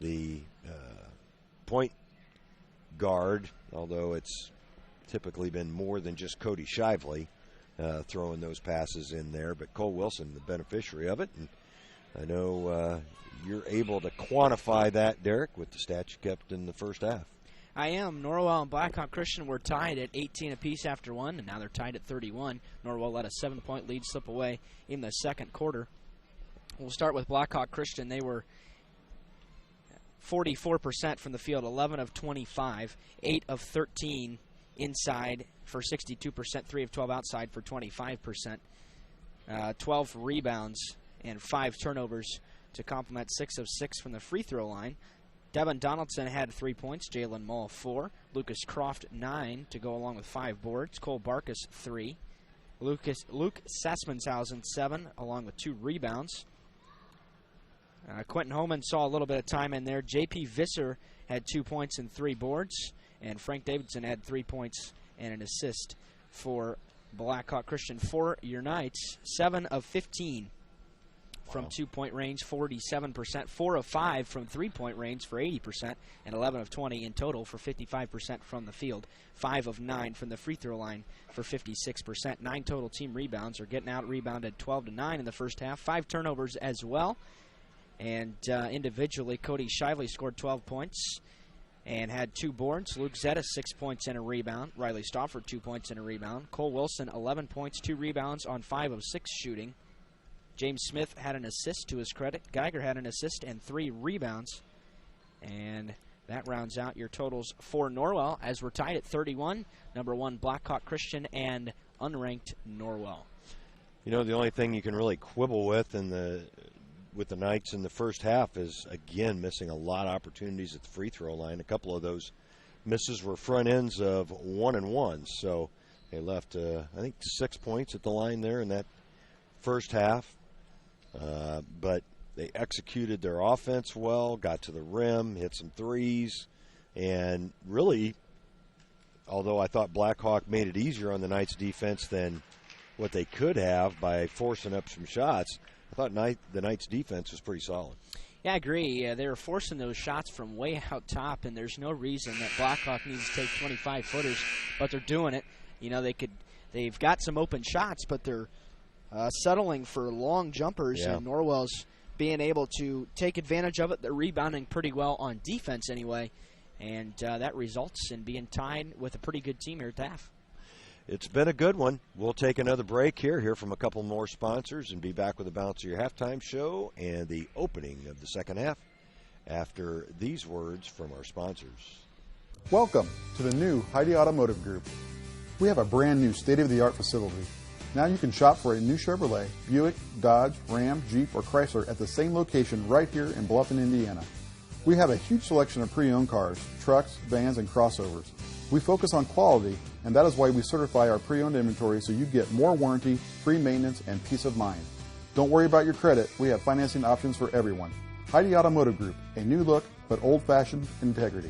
the point guard, although it's typically been more than just Cody Shively throwing those passes in there. But Cole Wilson, the beneficiary of it. And I know you're able to quantify that, Derek, with the stats you kept in the first half. I am. Norwell and Blackhawk Christian were tied at 18 apiece after one, and now they're tied at 31. Norwell let a 7-point lead slip away in the second quarter. We'll start with Blackhawk Christian. They were 44% from the field, 11 of 25, 8 of 13 inside for 62%, 3 of 12 outside for 25%, 12 rebounds and 5 turnovers to complement 6 of 6 from the free throw line. Devin Donaldson had 3 points, Jalen Mull 4, Lucas Croft 9 to go along with 5 boards, Cole Barkus 3, Luke Sassmanshausen 7 along with 2 rebounds. Quentin Homan saw a little bit of time in there. J.P. Visser had 2 points and 3 boards, and Frank Davidson had 3 points and an assist for Blackhawk Christian. For your Knights, 7 of 15 from 2-point range, 47%, 4 of 5 from 3-point range for 80%, and 11 of 20 in total for 55% from the field. 5 of 9 from the free throw line for 56%. 9 total team rebounds, are getting out rebounded 12-9 in the first half. 5 turnovers as well. And individually, Cody Shively scored 12 points and had 2 boards. Luke Zeta, 6 points and a rebound. Riley Stauffer, 2 points and a rebound. Cole Wilson, 11 points, 2 rebounds on 5 of 6 shooting. James Smith had an assist to his credit. Geiger had an assist and 3 rebounds. And that rounds out your totals for Norwell as we're tied at 31. Number 1, Blackhawk Christian and unranked Norwell. You know, the only thing you can really quibble with with the Knights in the first half is, again, missing a lot of opportunities at the free throw line. A couple of those misses were front ends of 1-and-1. So they left, I think, 6 points at the line there in that first half. But they executed their offense well, got to the rim, hit some threes, and really, although I thought Blackhawk made it easier on the Knights' defense than what they could have by forcing up some shots, I thought the Knights' defense was pretty solid. Yeah, I agree. They were forcing those shots from way out top, and there's no reason that Blackhawk needs to take 25-footers, but they're doing it. You know, they've got some open shots, but they're settling for long jumpers, and Norwell's being able to take advantage of it. They're rebounding pretty well on defense anyway, and that results in being tied with a pretty good team here at the half. It's been a good one. We'll take another break here, hear from a couple more sponsors, and be back with the balance of your halftime show and the opening of the second half after these words from our sponsors. Welcome to the new Heidi Automotive Group. We have a brand new state-of-the-art facility. Now you can shop for a new Chevrolet, Buick, Dodge, Ram, Jeep, or Chrysler at the same location right here in Bluffton, Indiana. We have a huge selection of pre-owned cars, trucks, vans, and crossovers. We focus on quality, and that is why we certify our pre-owned inventory so you get more warranty, free maintenance, and peace of mind. Don't worry about your credit. We have financing options for everyone. Heidi Automotive Group, a new look but old-fashioned integrity.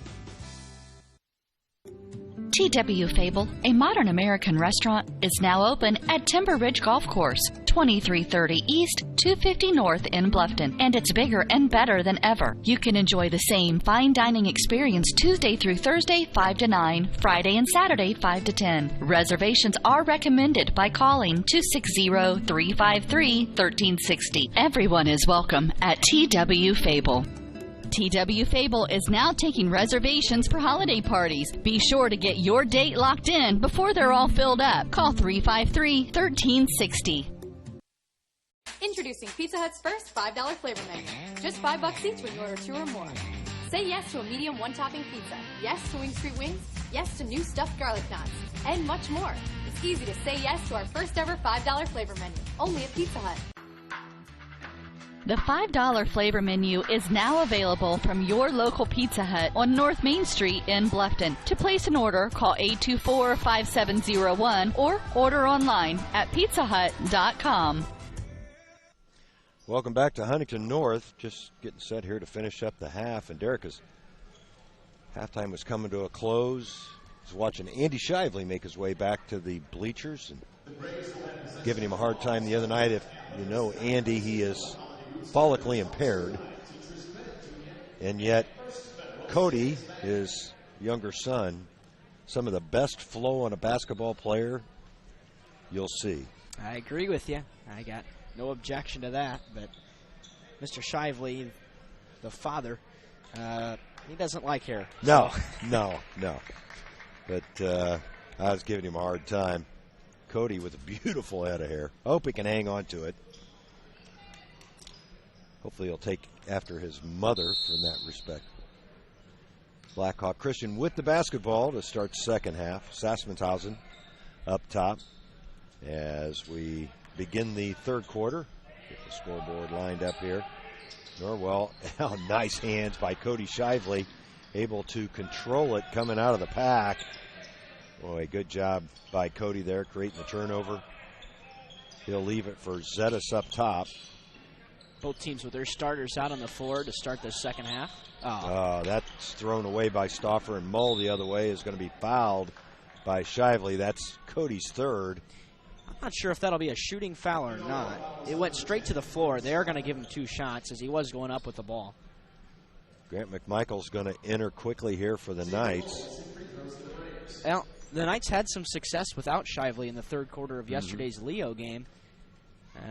T.W. Fable, a modern American restaurant, is now open at Timber Ridge Golf Course, 2330 East, 250 North in Bluffton, and it's bigger and better than ever. You can enjoy the same fine dining experience Tuesday through Thursday, 5 to 9, Friday and Saturday, 5 to 10. Reservations are recommended by calling 260-353-1360. Everyone is welcome at T.W. Fable. T.W. Fable is now taking reservations for holiday parties. Be sure to get your date locked in before they're all filled up. Call 353-1360. Introducing Pizza Hut's first $5 flavor menu. Just $5 each when you order 2 or more. Say yes to a medium one-topping pizza. Yes to Wing Street Wings. Yes to new stuffed garlic knots. And much more. It's easy to say yes to our first ever $5 flavor menu. Only at Pizza Hut. The $5 flavor menu is now available from your local Pizza Hut on North Main Street in Bluffton. To place an order, call 824-5701 or order online at pizzahut.com. Welcome back to Huntington North. Just getting set here to finish up the half. And Derek, halftime was coming to a close. Was watching Andy Shively make his way back to the bleachers and giving him a hard time the other night. If you know Andy, he is follically impaired. And yet Cody, his younger son, some of the best flow on a basketball player you'll see. I agree with you. I got no objection to that, but Mr. Shively, the father, he doesn't like hair. No. But I was giving him a hard time. Cody with a beautiful head of hair. I hope he can hang on to it. Hopefully he'll take after his mother from that respect. Blackhawk Christian with the basketball to start second half. Sassmanshausen up top as we begin the third quarter. Get the scoreboard lined up here. Norwell, nice hands by Cody Shively, able to control it coming out of the pack. Boy, good job by Cody there, creating the turnover. He'll leave it for Zetas up top. Both teams with their starters out on the floor to start the second half. That's thrown away by Stauffer, and Mull the other way is going to be fouled by Shively. That's Cody's third. I'm not sure if that'll be a shooting foul or not. It went straight to the floor. They are going to give him 2 shots as he was going up with the ball. Grant McMichael's going to enter quickly here for the Knights. Well, the Knights had some success without Shively in the third quarter of yesterday's Leo game.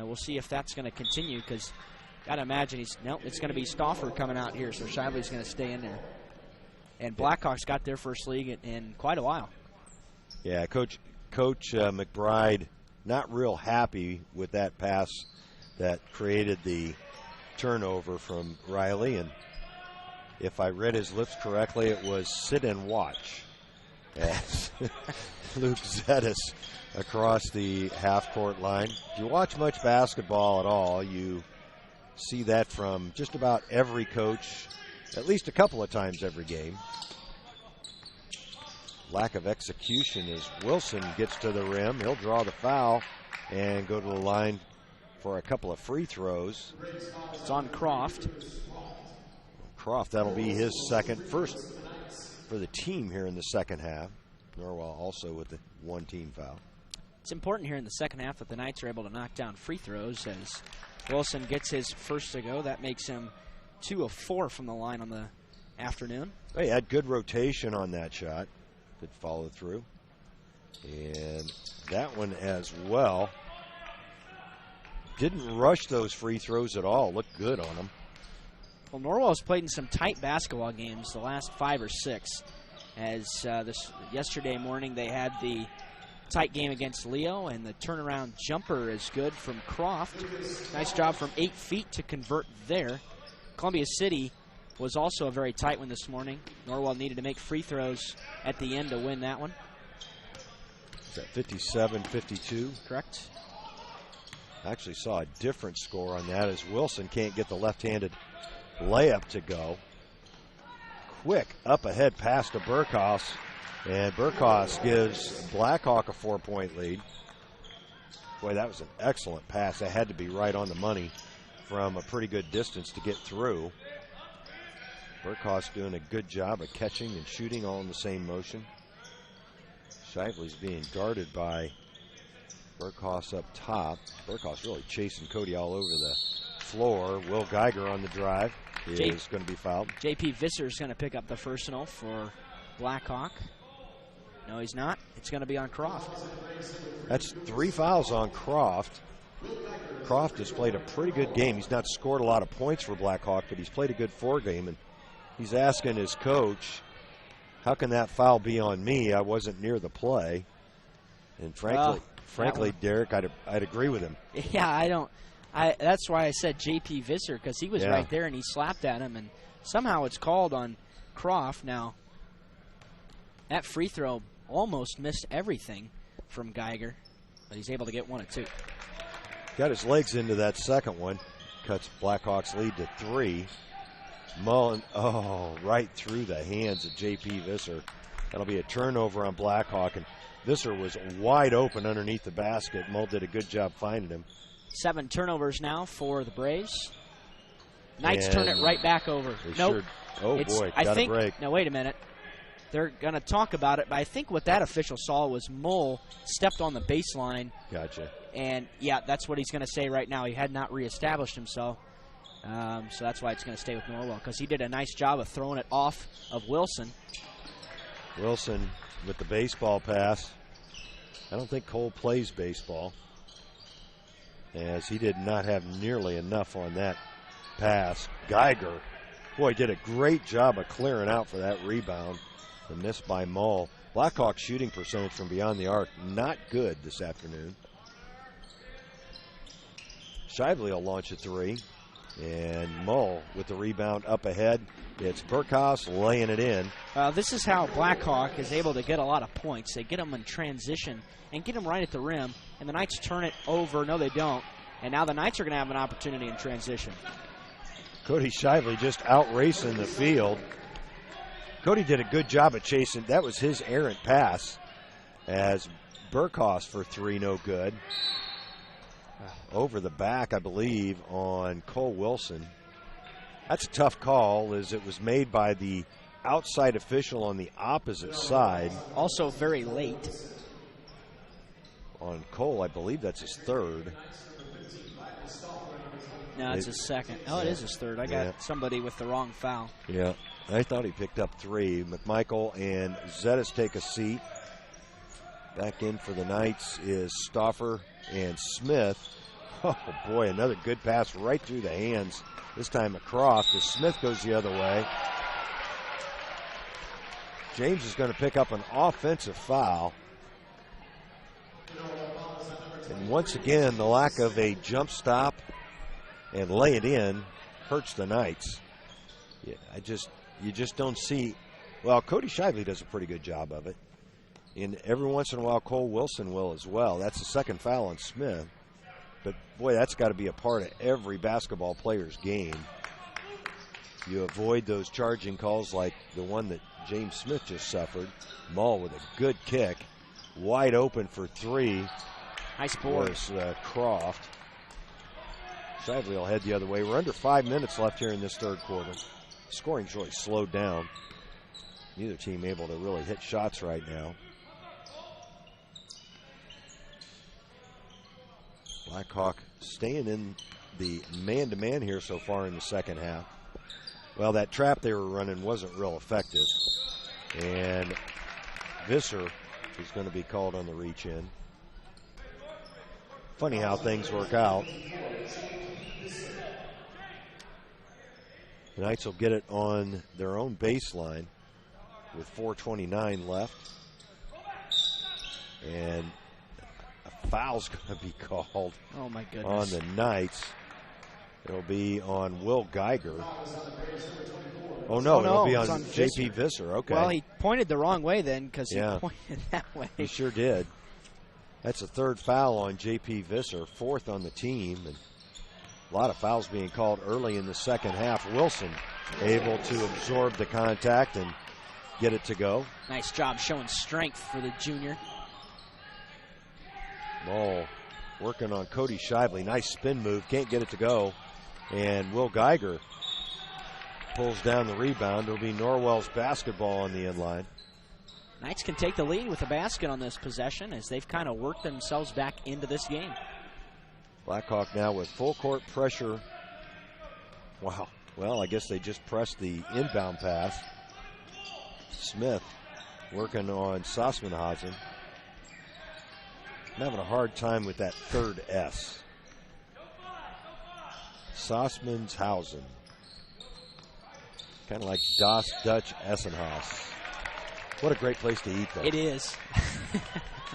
We'll see if that's going to continue because got to imagine it's going to be Stauffer coming out here, so Shively's going to stay in there. And Blackhawks got their first league in quite a while. Yeah, Coach McBride not real happy with that pass that created the turnover from Riley. And if I read his lips correctly, it was sit and watch as Luke Zetas across the half-court line. If you watch much basketball at all, you see that from just about every coach at least a couple of times every game. Lack of execution as Wilson gets to the rim. He'll draw the foul and go to the line for a couple of free throws. It's on Croft. That'll be his first for the team here in the second half. Norwell also with the 1-team foul. It's important here in the second half that the Knights are able to knock down free throws as Wilson gets his first to go. That makes him 2 of 4 from the line on the afternoon. He had good rotation on that shot. Good follow through. And that one as well. Didn't rush those free throws at all. Looked good on them. Well, Norwell's played in some tight basketball games the last 5 or 6. As yesterday morning they had the tight game against Leo, and the turnaround jumper is good from Croft. Nice job from 8 feet to convert there. Columbia City was also a very tight one this morning. Norwell needed to make free throws at the end to win that one. Is that 57-52? Correct. I actually saw a different score on that as Wilson can't get the left-handed layup to go. Quick up-ahead pass to Burkhoff, and Burkhoff gives Blackhawk a 4-point lead. Boy, that was an excellent pass. That had to be right on the money from a pretty good distance to get through. Burkhoff's doing a good job of catching and shooting all in the same motion. Shively's being guarded by Burkhoff up top. Burkhoff's really chasing Cody all over the floor. Will Geiger on the drive is going to be fouled. J.P. Visser's going to pick up the personal for Blackhawk. No, he's not. It's going to be on Croft. That's 3 fouls on Croft. Croft has played a pretty good game. He's not scored a lot of points for Blackhawk, but he's played a good 4 game, and he's asking his coach, how can that foul be on me? I wasn't near the play. And frankly, Derek, I'd agree with him. Yeah, I That's why I said J.P. Visser, because he was right there and he slapped at him, and somehow it's called on Croft. Now, that free throw almost missed everything from Geiger, but he's able to get 1 of 2. Got his legs into that second one. Cuts Blackhawks lead to 3. Mullen, right through the hands of J.P. Visser. That'll be a turnover on Blackhawk, and Visser was wide open underneath the basket. Mull did a good job finding him. 7 turnovers now for the Braves. Knights turn it right back over. Nope. Boy, got a break. Now, wait a minute. They're going to talk about it, but I think what that official saw was Mull stepped on the baseline. Gotcha. And, yeah, that's what he's going to say right now. He had not reestablished himself. So that's why it's going to stay with Norwell, because he did a nice job of throwing it off of Wilson. Wilson with the baseball pass. I don't think Cole plays baseball, as he did not have nearly enough on that pass. Geiger, boy, did a great job of clearing out for that rebound. A miss by Mull. Blackhawks shooting percentage from beyond the arc, not good this afternoon. Shively will launch a 3. And Mull with the rebound up ahead. It's Burkhouse laying it in. This is how Blackhawk is able to get a lot of points. They get them in transition and get them right at the rim, and the Knights turn it over. No, they don't. And now the Knights are going to have an opportunity in transition. Cody Shively just out-racing the field. Cody did a good job of chasing. That was his errant pass, as Burkhouse for 3, no good. Over the back, I believe, on Cole Wilson. That's a tough call, as it was made by the outside official on the opposite side. Also very late. On Cole, I believe that's his 3rd. No, it's his 2nd. Oh, it is his 3rd. I got somebody with the wrong foul. Yeah, I thought he picked up 3. McMichael and Zettis take a seat. Back in for the Knights is Stauffer and Smith. Oh, boy, another good pass right through the hands, this time of Croft, as Smith goes the other way. James is going to pick up an offensive foul. And once again, the lack of a jump stop and lay it in hurts the Knights. Yeah, you just don't see. Well, Cody Shively does a pretty good job of it. And every once in a while, Cole Wilson will as well. That's the 2nd foul on Smith. But, boy, that's got to be a part of every basketball player's game. You avoid those charging calls like the one that James Smith just suffered. Mull with a good kick. Wide open for 3. Nice board. Was Croft. Shively will head the other way. We're under 5 minutes left here in this 3rd quarter. Scoring's really slowed down. Neither team able to really hit shots right now. Blackhawk staying in the man-to-man here so far in the 2nd half. Well, that trap they were running wasn't real effective. And Visser is going to be called on the reach-in. Funny how things work out. The Knights will get it on their own baseline with 4:29 left. And a foul's going to be called my goodness. On the Knights. It'll be on Will Geiger. Oh, no, it'll be on J.P. Visser. Okay. Well, he pointed the wrong way then, because he pointed that way. He sure did. That's a 3rd foul on J.P. Visser, 4th on the team. And a lot of fouls being called early in the 2nd half. Wilson able to absorb the contact and get it to go. Nice job showing strength for the junior. Mull working on Cody Shively. Nice spin move. Can't get it to go. And Will Geiger pulls down the rebound. It'll be Norwell's basketball on the end line. Knights can take the lead with a basket on this possession, as they've kind of worked themselves back into this game. Blackhawk now with full court pressure. Wow. Well, I guess they just pressed the inbound pass. Smith working on Sassmanhausen. I'm having a hard time with that 3rd S. Sassmanhausen. Kind of like Das Dutch Essenhaus. What a great place to eat, though. It is.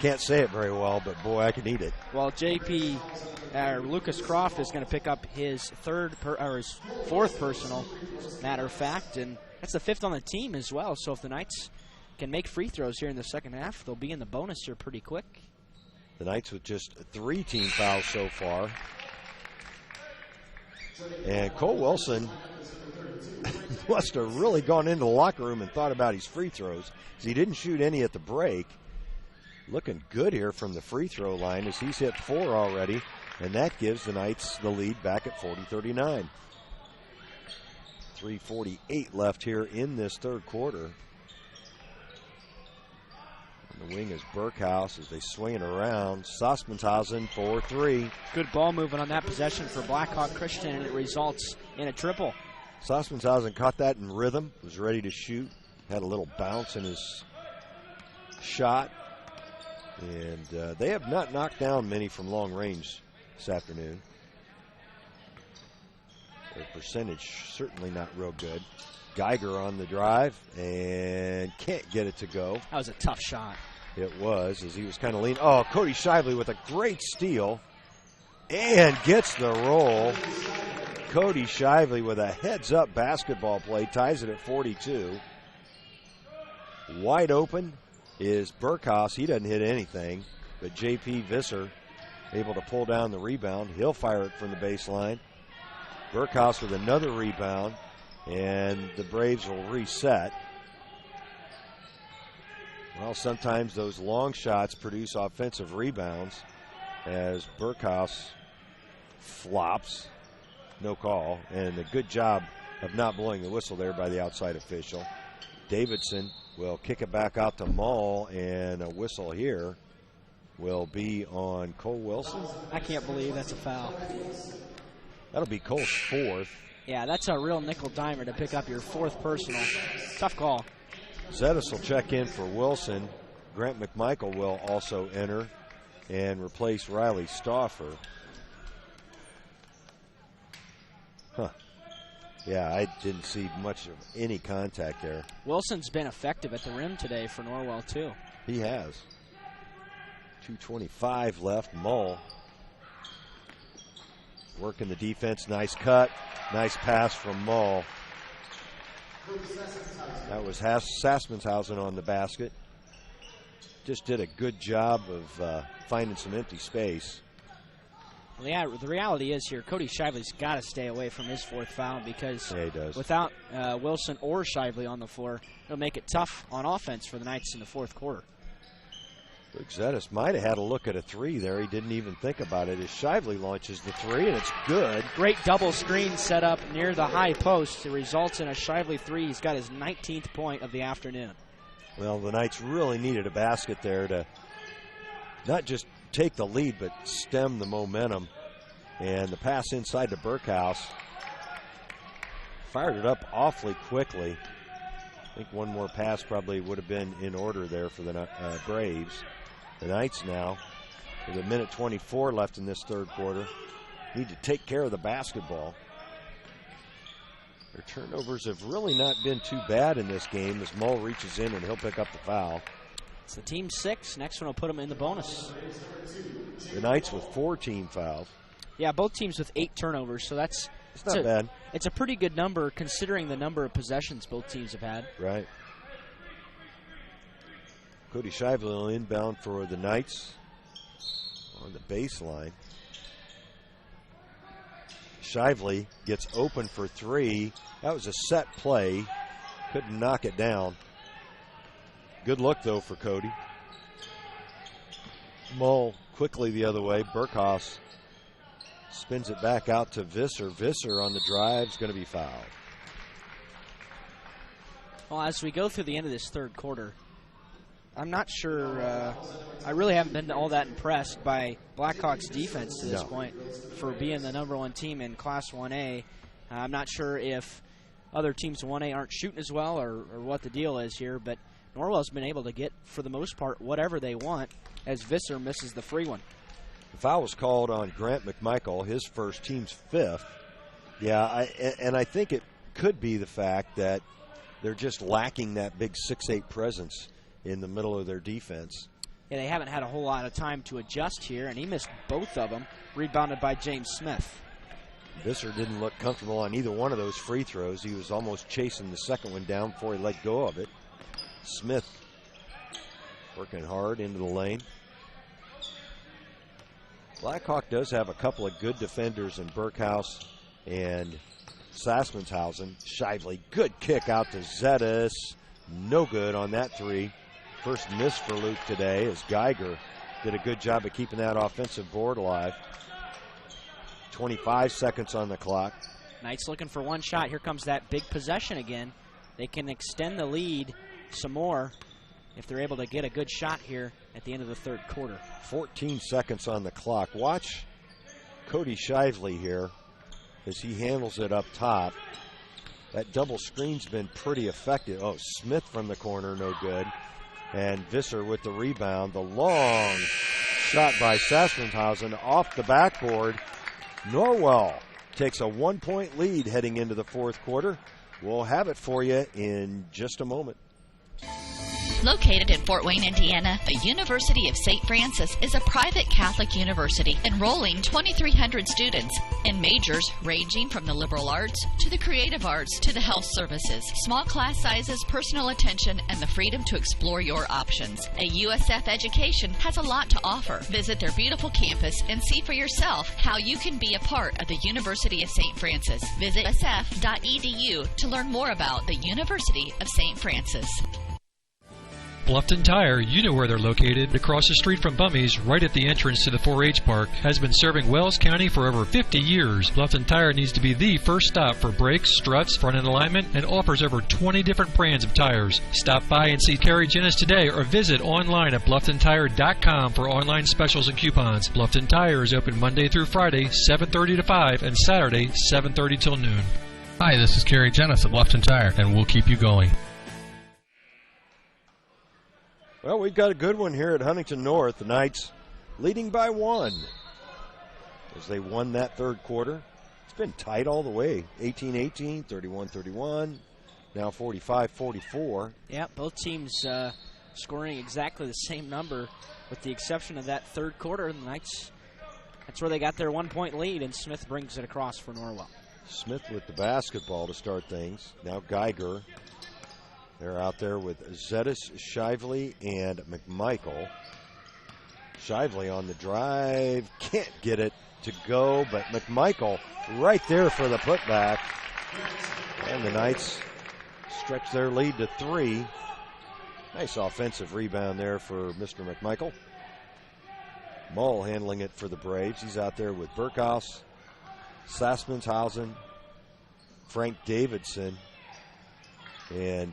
Can't say it very well, but boy, I can eat it. Well, Lucas Croft is going to pick up his fourth personal, matter of fact, and that's the 5th on the team as well. So if the Knights can make free throws here in the second half, they'll be in the bonus here pretty quick. The Knights with just 3 team fouls so far. And Cole Wilson must have really gone into the locker room and thought about his free throws, because he didn't shoot any at the break. Looking good here from the free throw line as he's hit 4 already, and that gives the Knights the lead back at 40-39. 3:48 left here in this third quarter. On the wing is Burkhouse as they swing it around. Sospenshausen for 3. Good ball movement on that possession for Blackhawk Christian, and it results in a triple. Sospenshausen caught that in rhythm, was ready to shoot, had a little bounce in his shot. And they have not knocked down many from long range this afternoon. Their percentage certainly not real good. Geiger on the drive and can't get it to go. That was a tough shot. It was, as he was kind of leaning. Oh, Cody Shively with a great steal and gets the roll. Cody Shively with a heads-up basketball play ties it at 42. Wide open is Burkhouse. He doesn't hit anything, but J.P. Visser able to pull down the rebound. He'll fire it from the baseline. Burkhouse with another rebound, and the Braves will reset. Well, sometimes those long shots produce offensive rebounds as Burkhouse flops. No call, and a good job of not blowing the whistle there by the outside official. Davidson will kick it back out to Mull, and a whistle here will be on Cole Wilson. I can't believe that's a foul. That'll be Cole's 4th. Yeah, that's a real nickel dimer to pick up your 4th personal. Tough call. Zettis will check in for Wilson. Grant McMichael will also enter and replace Riley Stauffer. Yeah, I didn't see much of any contact there. Wilson's been effective at the rim today for Norwell, too. He has. 2:25 left. Mull working the defense. Nice cut. Nice pass from Mull. That was Saspenshausen on the basket. Just did a good job of finding some empty space. Well, yeah, the reality is here, Cody Shively's got to stay away from his 4th foul because without Wilson or Shively on the floor, it'll make it tough on offense for the Knights in the 4th quarter. Luke Zettis might have had a look at a 3 there. He didn't even think about it as Shively launches the 3, and it's good. Great double screen set up near the high post. It results in a Shively 3. He's got his 19th point of the afternoon. Well, the Knights really needed a basket there to not just take the lead, but stem the momentum. And the pass inside to Burkhouse. Fired it up awfully quickly. I think one more pass probably would have been in order there for the Braves. The Knights now, with 1:24 left in this third quarter, need to take care of the basketball. Their turnovers have really not been too bad in this game as Mull reaches in and he'll pick up the foul. It's the team 6. Next one will put them in the bonus. The Knights with 4 team fouls. Yeah, both teams with 8 turnovers, so it's not bad. It's a pretty good number considering the number of possessions both teams have had. Right. Cody Shively will inbound for the Knights on the baseline. Shively gets open for 3. That was a set play. Couldn't knock it down. Good look, though, for Cody. Mull quickly the other way. Burkhouse spins it back out to Visser. Visser on the drive is going to be fouled. Well, as we go through the end of this third quarter, I'm not sure. I really haven't been all that impressed by Blackhawks' defense to this point for being the number 1 team in Class 1A. I'm not sure if other teams in 1A aren't shooting as well or what the deal is here, but Norwell's been able to get, for the most part, whatever they want as Visser misses the free one. The foul was called on Grant McMichael, his first, team's 5th. Yeah, I think it could be the fact that they're just lacking that big 6'8" presence in the middle of their defense. Yeah, they haven't had a whole lot of time to adjust here, and he missed both of them, rebounded by James Smith. Visser didn't look comfortable on either one of those free throws. He was almost chasing the second one down before he let go of it. Smith working hard into the lane. Blackhawk does have a couple of good defenders in Burkhouse and Sassmanshausen. Shively, good kick out to Zetas. No good on that three. First miss for Luke today as Geiger did a good job of keeping that offensive board alive. 25 seconds on the clock. Knights looking for one shot. Here comes that big possession again. They can extend the lead some more if they're able to get a good shot here at the end of the third quarter. 14 seconds on the clock. Watch Cody Shively here as he handles it up top. That double screen's been pretty effective. Oh, Smith from the corner, no good. And Visser with the rebound. The long shot by Sassmanshausen off the backboard. Norwell takes a 1-point lead heading into the fourth quarter. We'll have it for you in just a moment. Located in Fort Wayne, Indiana, the University of St. Francis is a private Catholic university enrolling 2,300 students in majors ranging from the liberal arts to the creative arts to the health services. Small class sizes, personal attention, and the freedom to explore your options. A USF education has a lot to offer. Visit their beautiful campus and see for yourself how you can be a part of the University of St. Francis. Visit sf.edu to learn more about the University of St. Francis. Bluffton Tire, you know where they're located. Across the street from Bummy's, right at the entrance to the 4-H park, has been serving Wells County for over 50 years. Bluffton Tire needs to be the first stop for brakes, struts, front-end alignment, and offers over 20 different brands of tires. Stop by and see Kerry Jennis today or visit online at BlufftonTire.com for online specials and coupons. Bluffton Tire is open Monday through Friday, 7:30 to 5, and Saturday, 7:30 till noon. Hi, this is Kerry Jennis at Bluffton Tire, and we'll keep you going. Well, we've got a good one here at Huntington North. The Knights leading by 1 as they won that third quarter. It's been tight all the way. 18-18, 31-31, now 45-44. Yeah, both teams scoring exactly the same number with the exception of that third quarter. The Knights, that's where they got their 1-point lead, and Smith brings it across for Norwell. Smith with the basketball to start things. Now Geiger. They're out there with Zetas, Shively, and McMichael. Shively on the drive. Can't get it to go, but McMichael right there for the putback. And the Knights stretch their lead to 3. Nice offensive rebound there for Mr. McMichael. Mull handling it for the Braves. He's out there with Burkhouse, Sassmanshausen, Frank Davidson, and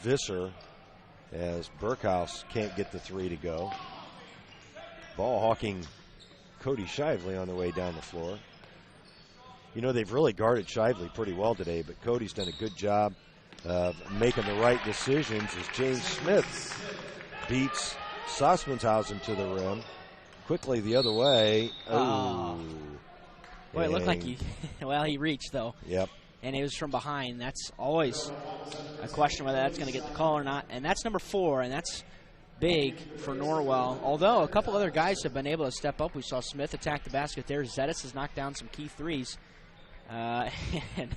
Visser, as Burkhouse can't get the 3 to go. Ball hawking Cody Shively on the way down the floor. You know, they've really guarded Shively pretty well today, but Cody's done a good job of making the right decisions as James Smith beats Sassmanshausen to the rim. Quickly the other way. Oh. Boy, it looked like he reached, though. Yep. And it was from behind. That's always a question whether that's going to get the call or not. And that's number 4, and that's big for Norwell. Although a couple other guys have been able to step up. We saw Smith attack the basket there. Zetas has knocked down some key threes. And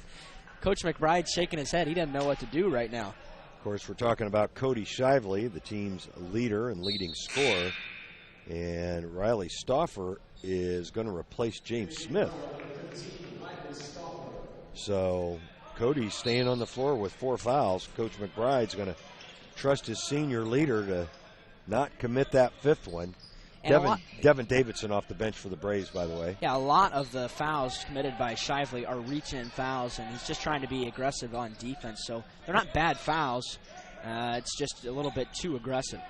Coach McBride's shaking his head. He doesn't know what to do right now. Of course, we're talking about Cody Shively, the team's leader and leading scorer. And Riley Stauffer is going to replace James Smith. So Cody's staying on the floor with 4 fouls. Coach McBride's going to trust his senior leader to not commit that 5th one. Devin Davidson off the bench for the Braves, by the way. Yeah, a lot of the fouls committed by Shively are reach-in fouls, and he's just trying to be aggressive on defense. So they're not bad fouls. It's just a little bit too aggressive.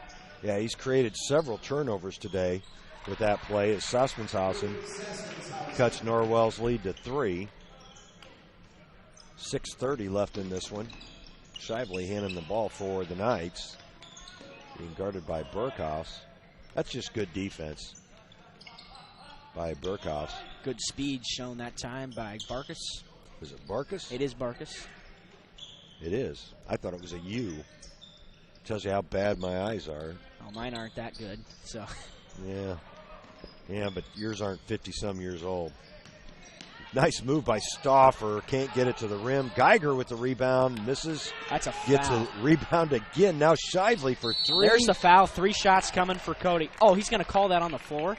Yeah, he's created several turnovers today with that play as Sassmanshausen cuts Norwell's lead to 3. 6:30 left in this one. Shively handing the ball for the Knights. Being guarded by Burkhouse. That's just good defense by Burkhouse. Good speed shown that time by Barkus. Is it Barkus? It is Barkus. It is. I thought it was a U. Tells you how bad my eyes are. Oh, mine aren't that good. So. Yeah, but yours aren't 50-some years old. Nice move by Stauffer. Can't get it to the rim. Geiger with the rebound. Misses. That's a foul. Gets a rebound again. Now Shively for 3. There's the foul. 3 shots coming for Cody. Oh, he's going to call that on the floor?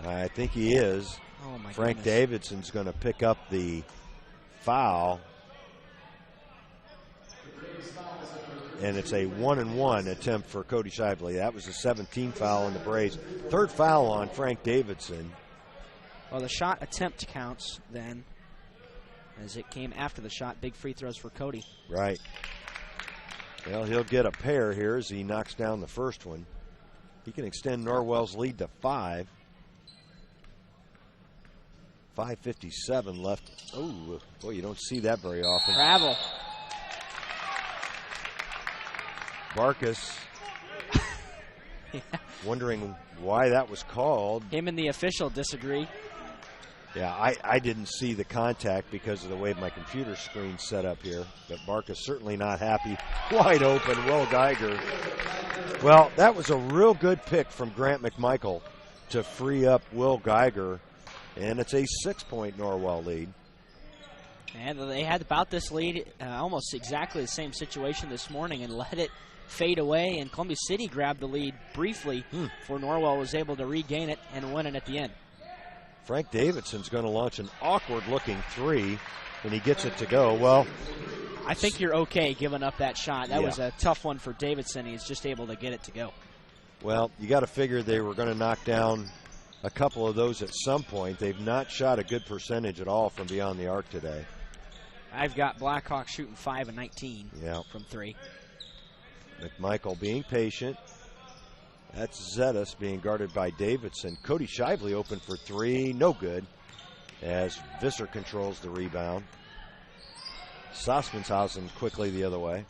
I think he is. Oh, my Frank goodness. Davidson's going to pick up the foul. And it's a 1-and-1 attempt for Cody Shively. That was a 17th foul on the Braves. 3rd foul on Frank Davidson. Well, the shot attempt counts then, as it came after the shot. Big free throws for Cody. Right. Well, he'll get a pair here as he knocks down the first one. He can extend Norwell's lead to 5. 5:57 left. Oh, boy, you don't see that very often. Travel. Barkas wondering why that was called. Him and the official disagree. Yeah, I didn't see the contact because of the way my computer screen's set up here. But Barkas certainly not happy. Wide open, Will Geiger. Well, that was a real good pick from Grant McMichael to free up Will Geiger. And it's a 6-point Norwell lead. And they had about this lead, almost exactly the same situation this morning, and let it fade away. And Columbia City grabbed the lead briefly before Norwell was able to regain it and win it at the end. Frank Davidson's going to launch an awkward-looking 3, and he gets it to go. Well, I think you're okay giving up that shot. That was a tough one for Davidson. He's just able to get it to go. Well, you got to figure they were going to knock down a couple of those at some point. They've not shot a good percentage at all from beyond the arc today. I've got Blackhawk shooting 5 of 19 from 3. McMichael being patient. That's Zetas being guarded by Davidson. Cody Shively open for 3. No good as Visser controls the rebound. Sossmanshausen quickly the other way.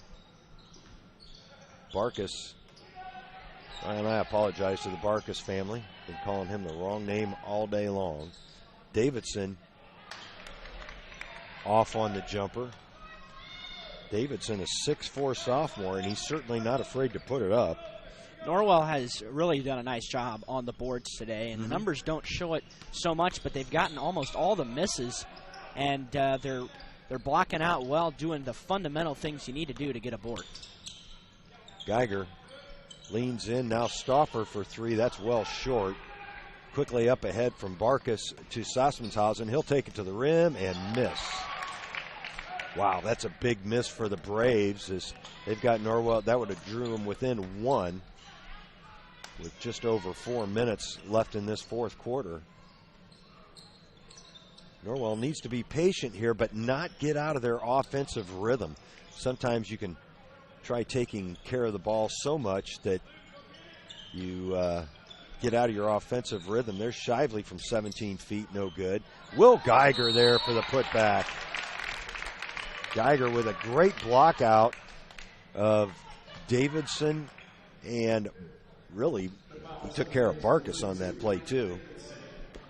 Barkas. And I apologize to the Barkas family. Been calling him the wrong name all day long. Davidson off on the jumper. Davidson, a 6'4" sophomore, and he's certainly not afraid to put it up. Norwell has really done a nice job on the boards today, and the numbers don't show it so much, but they've gotten almost all the misses, and they're blocking out well, doing the fundamental things you need to do to get a board. Geiger leans in, now Stauffer for 3. That's well short. Quickly up ahead from Barkas to Sossmanshausen. He'll take it to the rim and miss. Wow, that's a big miss for the Braves as they've got Norwell. That would have drew them within 1 with just over 4 minutes left in this fourth quarter. Norwell needs to be patient here, but not get out of their offensive rhythm. Sometimes you can try taking care of the ball so much that you get out of your offensive rhythm. There's Shively from 17 feet, no good. Will Geiger there for the putback. Geiger with a great block out of Davidson, and really he took care of Barkas on that play too.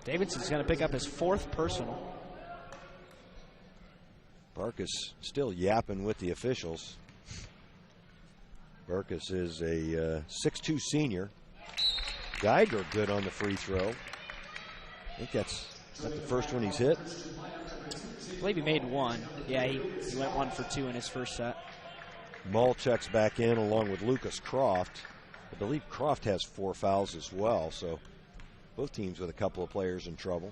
Davidson's going to pick up his 4th personal. Barkas still yapping with the officials. Barkas is a 6'2" senior. Geiger good on the free throw. I think that's the first one he's hit. I believe he made 1. Yeah, he went 1 for 2 in his first set. Mull checks back in along with Lucas Croft. I believe Croft has 4 fouls as well, so both teams with a couple of players in trouble.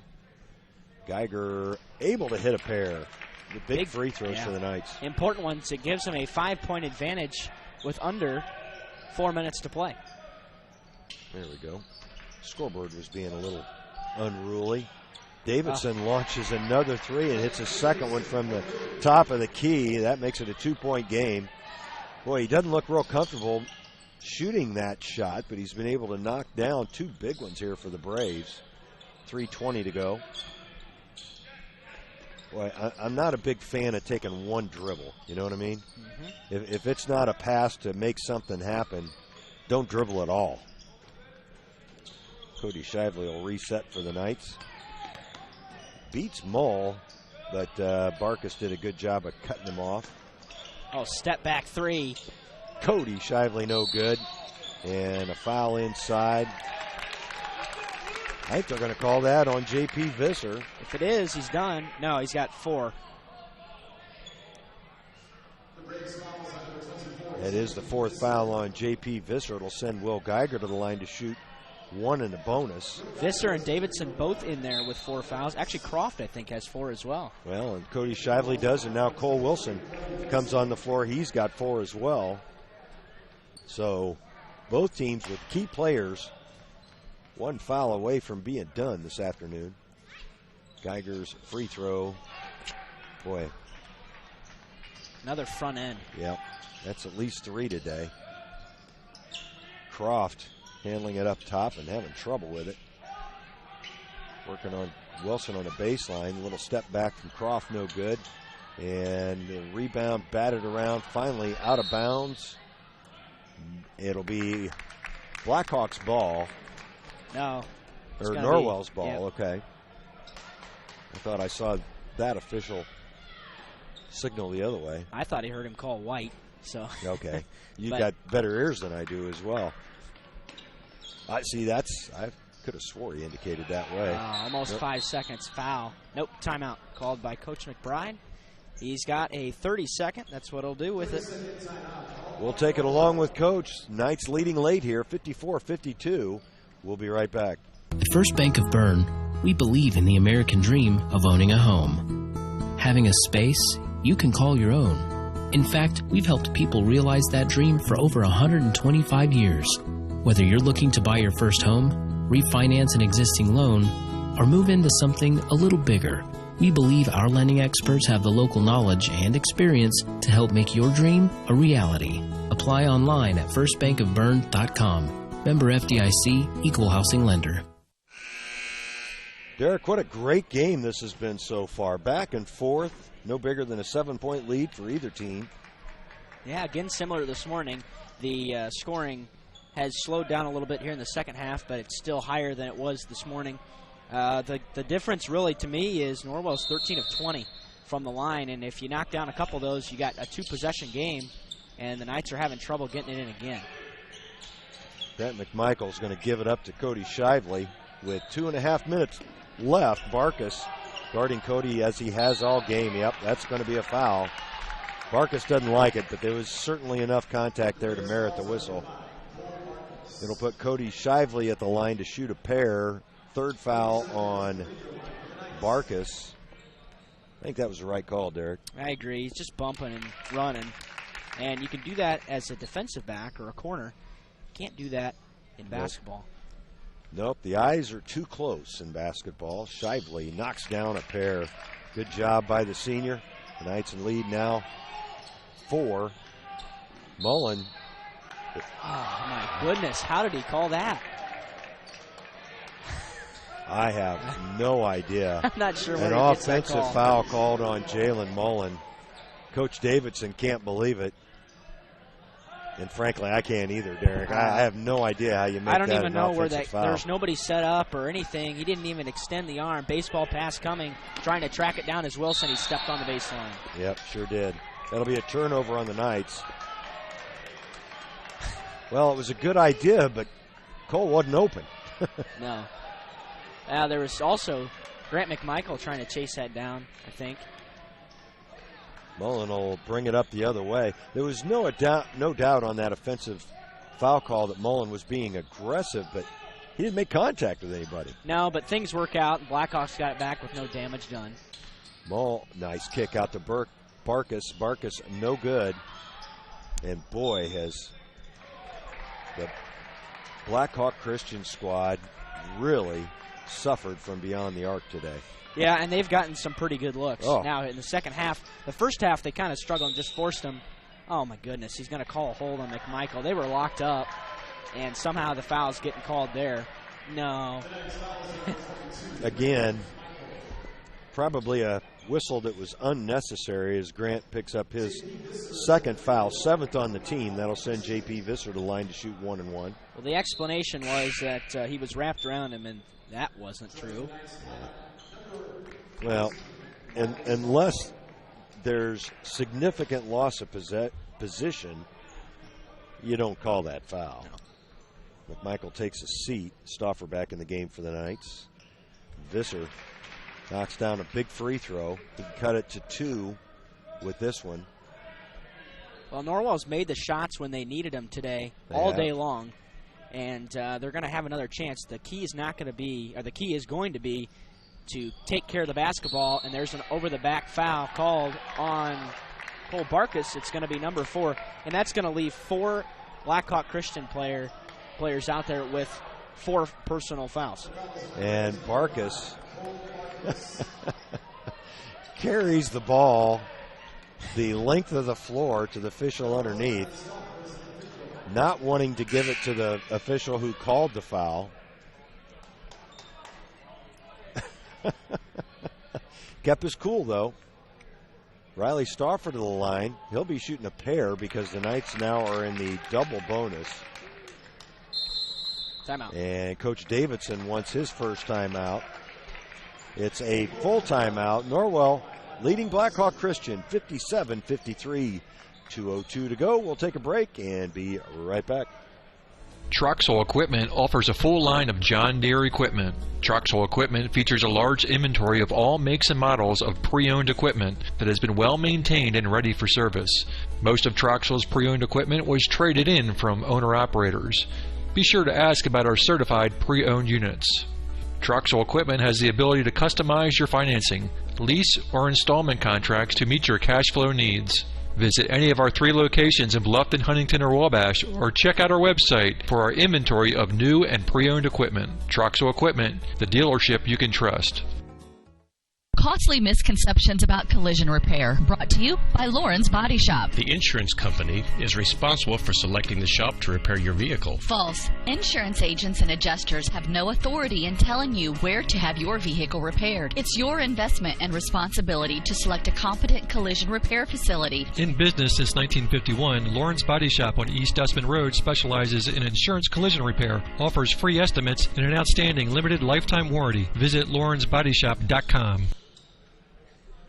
Geiger able to hit a pair. The big free throws for the Knights. Important ones. It gives them a 5-point advantage with under 4 minutes to play. There we go. Scoreboard was being a little unruly. Davidson launches another 3 and hits a second one from the top of the key. That makes it a 2-point game. Boy, he doesn't look real comfortable shooting that shot, but he's been able to knock down 2 big ones here for the Braves. 3:20 to go. Boy, I'm not a big fan of taking 1 dribble. You know what I mean? If it's not a pass to make something happen, don't dribble at all. Cody Shively will reset for the Knights. Beats Mull, but Barkas did a good job of cutting him off. Oh, step back 3. Cody Shively no good. And a foul inside. I think they're going to call that on J.P. Visser. If it is, he's done. No, he's got 4. That is the 4th foul on J.P. Visser. It'll send Will Geiger to the line to shoot 1 in a bonus. Visser and Davidson both in there with 4 fouls. Actually, Croft, I think, has 4 as well. Well, and Cody Shively does, and now Cole Wilson comes on the floor. He's got 4 as well. So both teams with key players 1 foul away from being done this afternoon. Geiger's free throw. Boy. Another front end. Yep. That's at least 3 today. Croft handling it up top and having trouble with it. Working on Wilson on the baseline. A little step back from Croft, no good. And the rebound batted around, finally out of bounds. It'll be Blackhawks ball. No. Or Norwell's ball, okay. I thought I saw that official signal the other way. I thought he heard him call white, so. Okay. You got better ears than I do as well. I could have swore he indicated that way. Almost 5 seconds foul. Nope, timeout called by Coach McBride. He's got a 30-second. That's what he'll do with it. We'll take it along with Coach. Knights leading late here, 54-52. We'll be right back. At First Bank of Bern, we believe in the American dream of owning a home. Having a space you can call your own. In fact, we've helped people realize that dream for over 125 years. Whether you're looking to buy your first home, refinance an existing loan, or move into something a little bigger, we believe our lending experts have the local knowledge and experience to help make your dream a reality. Apply online at firstbankofbern.com. Member FDIC, Equal Housing Lender. Derek, what a great game this has been so far. Back and forth, no bigger than a 7-point lead for either team. Yeah, again, similar to this morning. The scoring has slowed down a little bit here in the second half, but it's still higher than it was this morning. The difference really to me is Norwell's 13 of 20 from the line, and if you knock down a couple of those, you got a 2-possession game, and the Knights are having trouble getting it in again. Grant McMichael's going to give it up to Cody Shively with 2.5 minutes left. Barkus guarding Cody as he has all game. Yep, that's going to be a foul. Barkus doesn't like it, but there was certainly enough contact there to merit the whistle. It'll put Cody Shively at the line to shoot a pair. 3rd foul on Barkus. I think that was the right call, Derek. I agree. He's just bumping and running. And you can do that as a defensive back or a corner. Can't do that in basketball. Nope, the eyes are too close in basketball. Shively knocks down a pair. Good job by the senior. The Knights in lead now 4. Mullen. Oh, my goodness. How did he call that? I have no idea. I'm not sure what An offensive foul called on Jalen Mullen. Coach Davidson can't believe it. And frankly, I can't either, Derek. I have no idea how you make that an offensive foul. I don't even know where there's nobody set up or anything. He didn't even extend the arm. Baseball pass coming, trying to track it down as Wilson. He stepped on the baseline. Yep, sure did. That'll be a turnover on the Knights. Well, it was a good idea, but Cole wasn't open. No. There was also Grant McMichael trying to chase that down, I think. Mullen will bring it up the other way. There was no doubt on that offensive foul call that Mullen was being aggressive, but he didn't make contact with anybody. No, but things work out. Blackhawks got it back with no damage done. Nice kick out to Barkus. Barkus, no good. And boy, has the Blackhawk Christian squad really suffered from beyond the arc today. Yeah, and they've gotten some pretty good looks. Oh. Now, in the second half, the first half, they kind of struggled and just forced them. Oh, my goodness, he's going to call a hold on McMichael. They were locked up, and somehow the foul's getting called there. No. Again, probably a whistle that was unnecessary as Grant picks up his 2nd foul, 7th on the team. That'll send J.P. Visser to the line to shoot 1 and 1. Well, the explanation was that he was wrapped around him, and that wasn't true. Well, unless there's significant loss of position, You don't call that foul. No. McMichael takes a seat. Stauffer back in the game for the Knights. Visser knocks down a big free throw. He can cut it to 2 with this one. Well, Norwell's made the shots when they needed them today, all day long, and they're going to have another chance. The key is going to be to take care of the basketball, and there's an over-the-back foul called on Cole Barkus. It's going to be number 4, and that's going to leave 4 Blackhawk Christian players out there with 4 personal fouls. And Barkus carries the ball the length of the floor to the official underneath, not wanting to give it to the official who called the foul. Kept his cool, though. Riley Stauffer to the line. He'll be shooting a pair because the Knights now are in the double bonus. Timeout. And Coach Davidson wants his first timeout. It's a full timeout. Norwell leading Blackhawk Christian 57-53. 2:02 to go. We'll take a break and be right back. Troxel Equipment offers a full line of John Deere equipment. Troxel Equipment features a large inventory of all makes and models of pre-owned equipment that has been well maintained and ready for service. Most of Troxel's pre-owned equipment was traded in from owner-operators. Be sure to ask about our certified pre-owned units. Troxel Equipment has the ability to customize your financing, lease, or installment contracts to meet your cash flow needs. Visit any of our 3 locations in Bluffton, Huntington, or Wabash, or check out our website for our inventory of new and pre-owned equipment. Troxel Equipment, the dealership you can trust. Costly misconceptions about collision repair, brought to you by Lauren's Body Shop. The insurance company is responsible for selecting the shop to repair your vehicle. False. Insurance agents and adjusters have no authority in telling you where to have your vehicle repaired. It's your investment and responsibility to select a competent collision repair facility. In business since 1951, Lauren's Body Shop on East Dustman Road specializes in insurance collision repair, offers free estimates, and an outstanding limited lifetime warranty. Visit laurensbodyshop.com.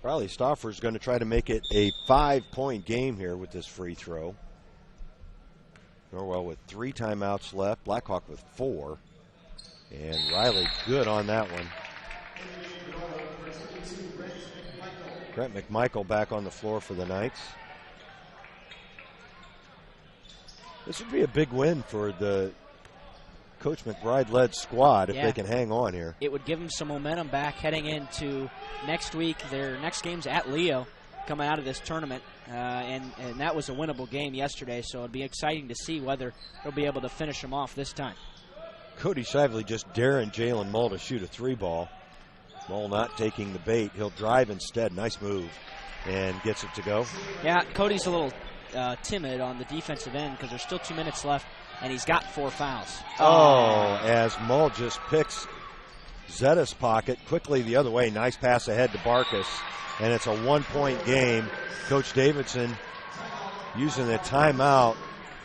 Riley Stauffer is going to try to make it a 5-point game here with this free throw. Norwell with 3 timeouts left. Blackhawk with 4. And Riley good on that one. Brent McMichael back on the floor for the Knights. This would be a big win for the Coach McBride-led squad if they can hang on here. It would give them some momentum back heading into next week. Their next game's at Leo coming out of this tournament, and that was a winnable game yesterday, so it'd be exciting to see whether they'll be able to finish them off this time. Cody Shively just daring Jalen Mull to shoot a 3-ball. Mull not taking the bait. He'll drive instead. Nice move, and gets it to go. Yeah, Cody's a little timid on the defensive end because there's still 2 minutes left, and he's got 4 fouls. Oh, as Mull just picks Zetta's pocket quickly the other way. Nice pass ahead to Barkus, and it's a 1-point game. Coach Davidson using the timeout.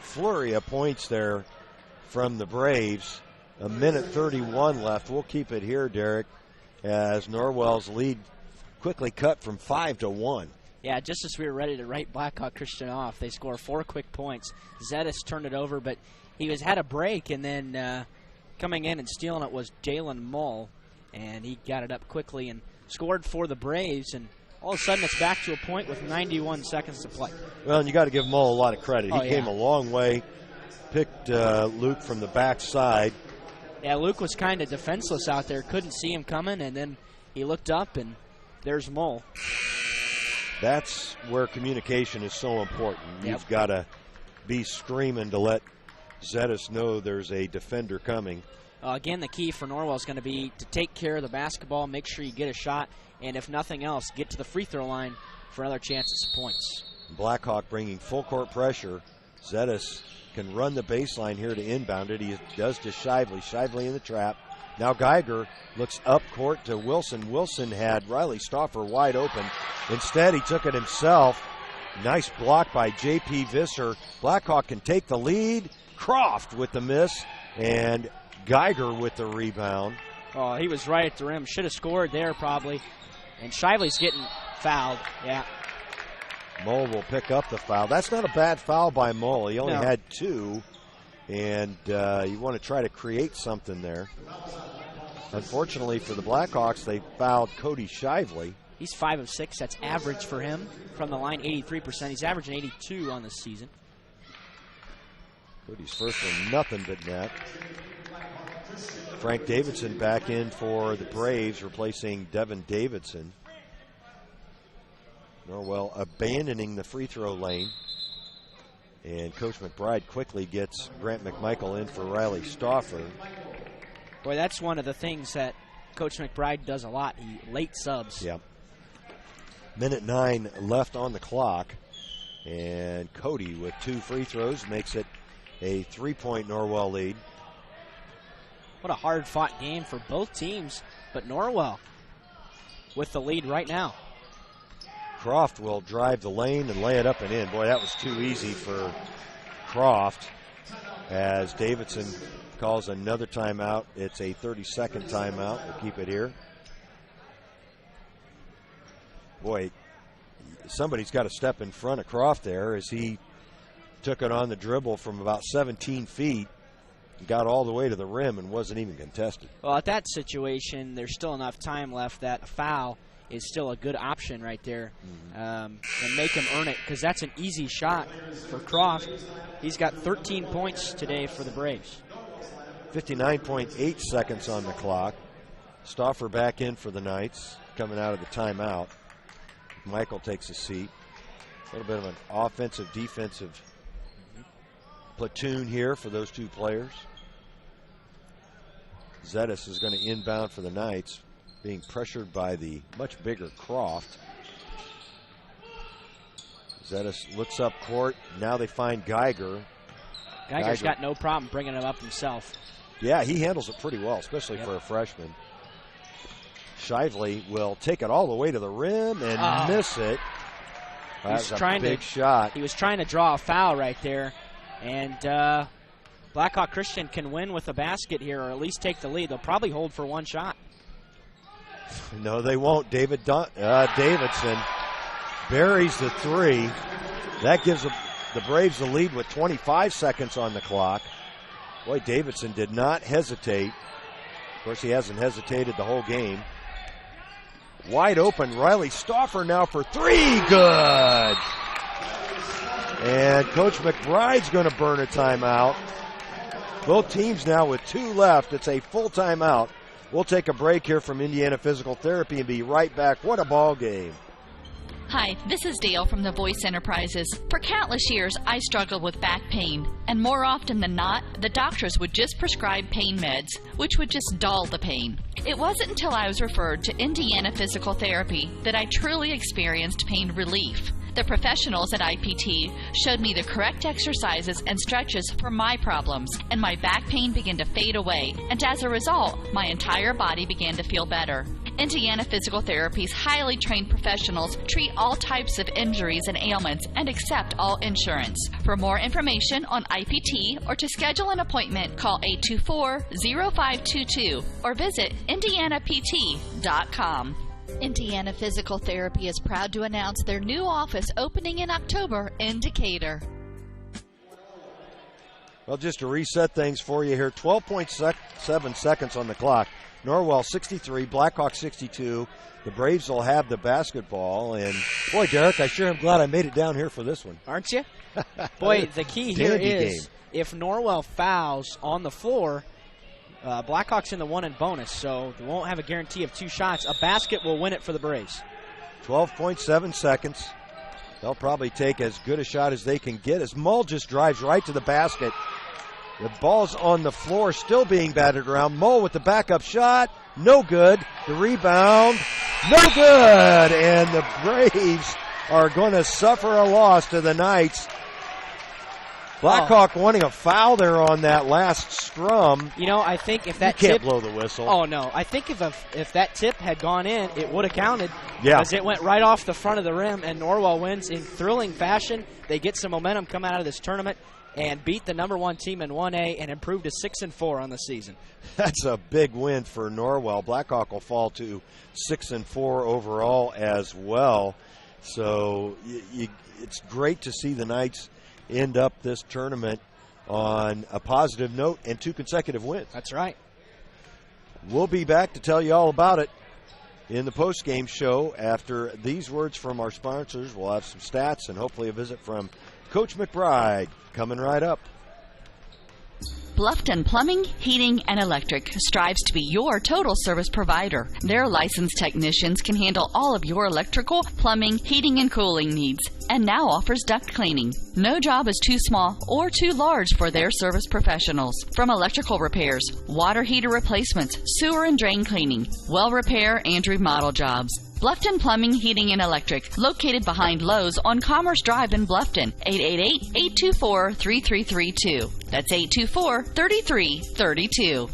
Flurry of points there from the Braves. 1:31 left. We'll keep it here, Derek, as Norwell's lead quickly cut from 5 to 1. Yeah, just as we were ready to write Blackhawk Christian off, they score 4 quick points. Zettis turned it over, but he had a break, and then coming in and stealing it was Jalen Mull, and he got it up quickly and scored for the Braves, and all of a sudden it's back to a point with 91 seconds to play. Well, and you got to give Mull a lot of credit. He came yeah. a long way, picked Luke from the backside. Yeah, Luke was kind of defenseless out there, couldn't see him coming, and then he looked up, and there's Mull. That's where communication is so important. You've got to be screaming to let Zettis know there's a defender coming. Again, the key for Norwell is going to be to take care of the basketball, make sure you get a shot, and if nothing else, get to the free throw line for another chance at some points. Blackhawk bringing full court pressure. Zettis can run the baseline here to inbound it. He does to Shively. Shively in the trap. Now Geiger looks up court to Wilson. Wilson had Riley Stauffer wide open. Instead, he took it himself. Nice block by J.P. Visser. Blackhawk can take the lead. Croft with the miss, and Geiger with the rebound. Oh, he was right at the rim. Should have scored there probably. And Shively's getting fouled. Yeah. Mull will pick up the foul. That's not a bad foul by Mull. He only had 2, and you want to try to create something there. Unfortunately for the Blackhawks, they fouled Cody Shively. He's 5 of 6. That's average for him from the line, 83%. He's averaging 82 on the season. Cody's first one, nothing but net. Frank Davidson back in for the Braves, replacing Devin Davidson. Norwell abandoning the free throw lane. And Coach McBride quickly gets Grant McMichael in for Riley Stauffer. Boy, that's one of the things that Coach McBride does a lot. He late subs. Yeah. Minute 9 left on the clock. And Cody with 2 free throws makes it a 3-point Norwell lead. What a hard-fought game for both teams, but Norwell with the lead right now. Croft will drive the lane and lay it up and in. Boy, that was too easy for Croft as Davidson calls another timeout. It's a 30-second timeout. We'll keep it here. Boy, somebody's got to step in front of Croft there as he took it on the dribble from about 17 feet. Got all the way to the rim and wasn't even contested. Well, at that situation, there's still enough time left that a foul is still a good option right there, and make him earn it, because that's an easy shot for Croft. He's got 13 points today for the Braves. 59.8 seconds on the clock. Stauffer back in for the Knights, coming out of the timeout. Michael takes a seat. A little bit of an offensive, defensive platoon here for those 2 players. Zettis is going to inbound for the Knights, being pressured by the much bigger Croft. Zettis looks up court. Now they find Geiger. Geiger's got no problem bringing it up himself. Yeah, he handles it pretty well, especially for a freshman. Shively will take it all the way to the rim and miss it. That's a big shot. He was trying to draw a foul right there. And Blackhawk Christian can win with a basket here, or at least take the lead. They'll probably hold for 1 shot. No, they won't. Davidson buries the 3. That gives the Braves the lead with 25 seconds on the clock. Boy, Davidson did not hesitate. Of course, he hasn't hesitated the whole game. Wide open, Riley Stauffer now for 3. Good. And Coach McBride's going to burn a timeout. Both teams now with 2 left. It's a full timeout. We'll take a break here from Indiana Physical Therapy and be right back. What a ball game. Hi, this is Dale from the Voice Enterprises. For countless years, I struggled with back pain, and more often than not, the doctors would just prescribe pain meds, which would just dull the pain. It wasn't until I was referred to Indiana Physical Therapy that I truly experienced pain relief. The professionals at IPT showed me the correct exercises and stretches for my problems, and my back pain began to fade away, and as a result, my entire body began to feel better. Indiana Physical Therapy's highly trained professionals treat all types of injuries and ailments and accept all insurance. For more information on IPT or to schedule an appointment, call 824-0522 or visit indianapt.com. Indiana Physical Therapy is proud to announce their new office opening in October in Decatur. Well, just to reset things for you here, 12.7 seconds on the clock. Norwell 63, Blackhawk 62. The Braves will have the basketball. And, boy, Derek, I sure am glad I made it down here for this one. Aren't you? Boy, the key here is if Norwell fouls on the floor, Blackhawks in the 1 and bonus, so they won't have a guarantee of 2 shots. A basket will win it for the Braves. 12.7 seconds. They'll probably take as good a shot as they can get as Mull just drives right to the basket. The ball's on the floor, still being batted around. Mull with the backup shot, no good. The rebound, no good. And the Braves are going to suffer a loss to the Knights. Blackhawk wanting a foul there on that last scrum. You know, I think if that you can't tip, blow the whistle. Oh, no. I think if that tip had gone in, it would have counted. Yeah. Because it went right off the front of the rim, and Norwell wins in thrilling fashion. They get some momentum coming out of this tournament and beat the number 1 team in 1A and improved to 6-4 on the season. That's a big win for Norwell. Blackhawk will fall to 6-4 overall as well. So it's great to see the Knights end up this tournament on a positive note and 2 consecutive wins. That's right. We'll be back to tell you all about it in the post-game show after these words from our sponsors. We'll have some stats and hopefully a visit from Coach McBride coming right up. Bluffton Plumbing, Heating, and Electric strives to be your total service provider. Their licensed technicians can handle all of your electrical, plumbing, heating, and cooling needs, and now offers duct cleaning. No job is too small or too large for their service professionals. From electrical repairs, water heater replacements, sewer and drain cleaning, well repair, and remodel jobs. Bluffton Plumbing, Heating, and Electric, located behind Lowe's on Commerce Drive in Bluffton, 888-824-3332. That's 824-3332.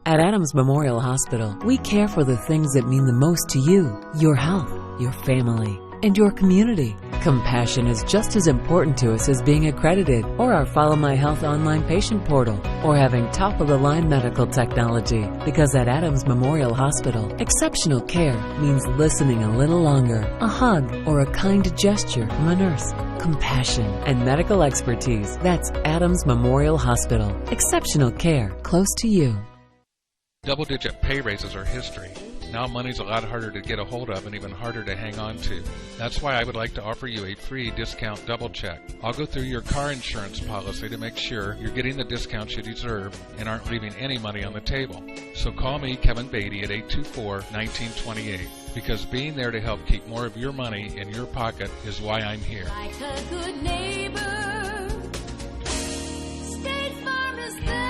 At Adams Memorial Hospital, we care for the things that mean the most to you, your health, your family, and your community. Compassion is just as important to us as being accredited, or our Follow My Health online patient portal, or having top-of-the-line medical technology. Because at Adams Memorial Hospital, exceptional care means listening a little longer, a hug, or a kind gesture from a nurse. Compassion and medical expertise. That's Adams Memorial Hospital. Exceptional care close to you. Double-digit pay raises are history. Now money's a lot harder to get a hold of and even harder to hang on to. That's why I would like to offer you a free discount double check. I'll go through your car insurance policy to make sure you're getting the discounts you deserve and aren't leaving any money on the table. So call me, Kevin Beatty, at 824-1928, because being there to help keep more of your money in your pocket is why I'm here. Like a good neighbor, State Farm is there.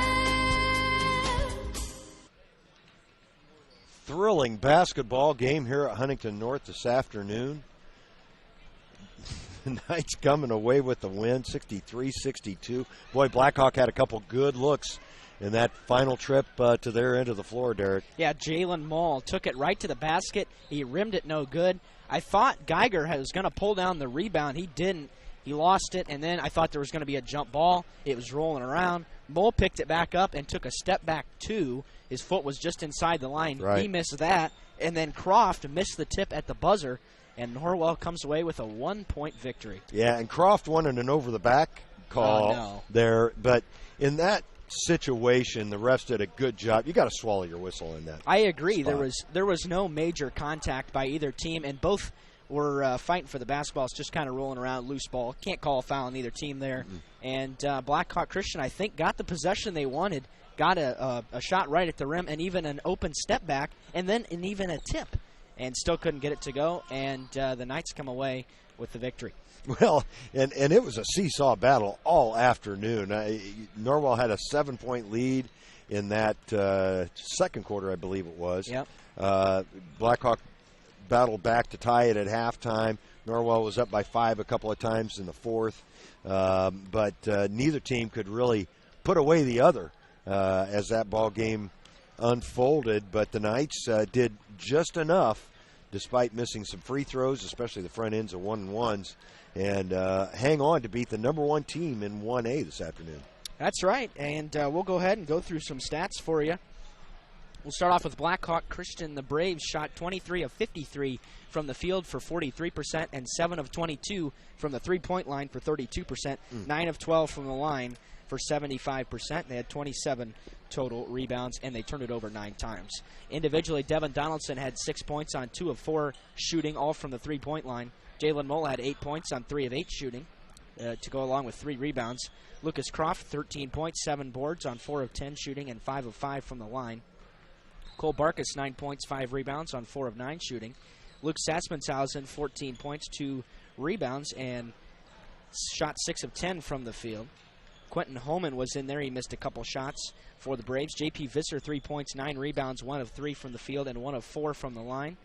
Thrilling basketball game here at Huntington North this afternoon. The Knights coming away with the win, 63-62. Boy, Blackhawk had a couple good looks in that final trip to their end of the floor, Derek. Yeah, Jalen Mull took it right to the basket. He rimmed it no good. I thought Geiger was going to pull down the rebound. He didn't. He lost it, and then I thought there was going to be a jump ball. It was rolling around. Mull picked it back up and took a step back 2. His foot was just inside the line. Right. He missed that, and then Croft missed the tip at the buzzer, and Norwell comes away with a 1-point victory. Yeah, and Croft wanted an over-the-back call there, but in that situation, the refs did a good job. You got to swallow your whistle in that. I agree. spot. There was no major contact by either team, and both were fighting for the basketball. It's just kind of rolling around, loose ball. Can't call a foul on either team there. Mm-hmm. And Blackhawk Christian, I think, got the possession they wanted, got a shot right at the rim, and even an open step back, and then even a tip, and still couldn't get it to go. And the Knights come away with the victory. Well, and it was a seesaw battle all afternoon. Norwell had a 7-point lead in that second quarter, I believe it was. Yep. Blackhawk battled back to tie it at halftime. Norwell was up by 5 a couple of times in the fourth, but neither team could really put away the other as that ball game unfolded. But the Knights did just enough, despite missing some free throws, especially the front ends of 1-and-1s, and hang on to beat the number 1 team in 1A this afternoon. That's right, and we'll go ahead and go through some stats for you. We'll start off with Blackhawk Christian. The Braves shot 23 of 53 from the field for 43%, and 7 of 22 from the three-point line for 32%, 9 of 12 from the line for 75%. They had 27 total rebounds, and they turned it over 9 times. Individually, Devin Donaldson had 6 points on 2 of 4 shooting, all from the three-point line. Jalen Mull had 8 points on 3 of 8 shooting to go along with 3 rebounds. Lucas Croft, 13 points, 7 boards on 4 of 10 shooting, and 5 of 5 from the line. Cole Barkas, 9 points, 5 rebounds on 4 of 9 shooting. Luke Sassmanshausen, 14 points, 2 rebounds, and shot 6 of 10 from the field. Quentin Holman was in there. He missed a couple shots for the Braves. J.P. Visser, 3 points, 9 rebounds, 1 of 3 from the field, and 1 of 4 from the line.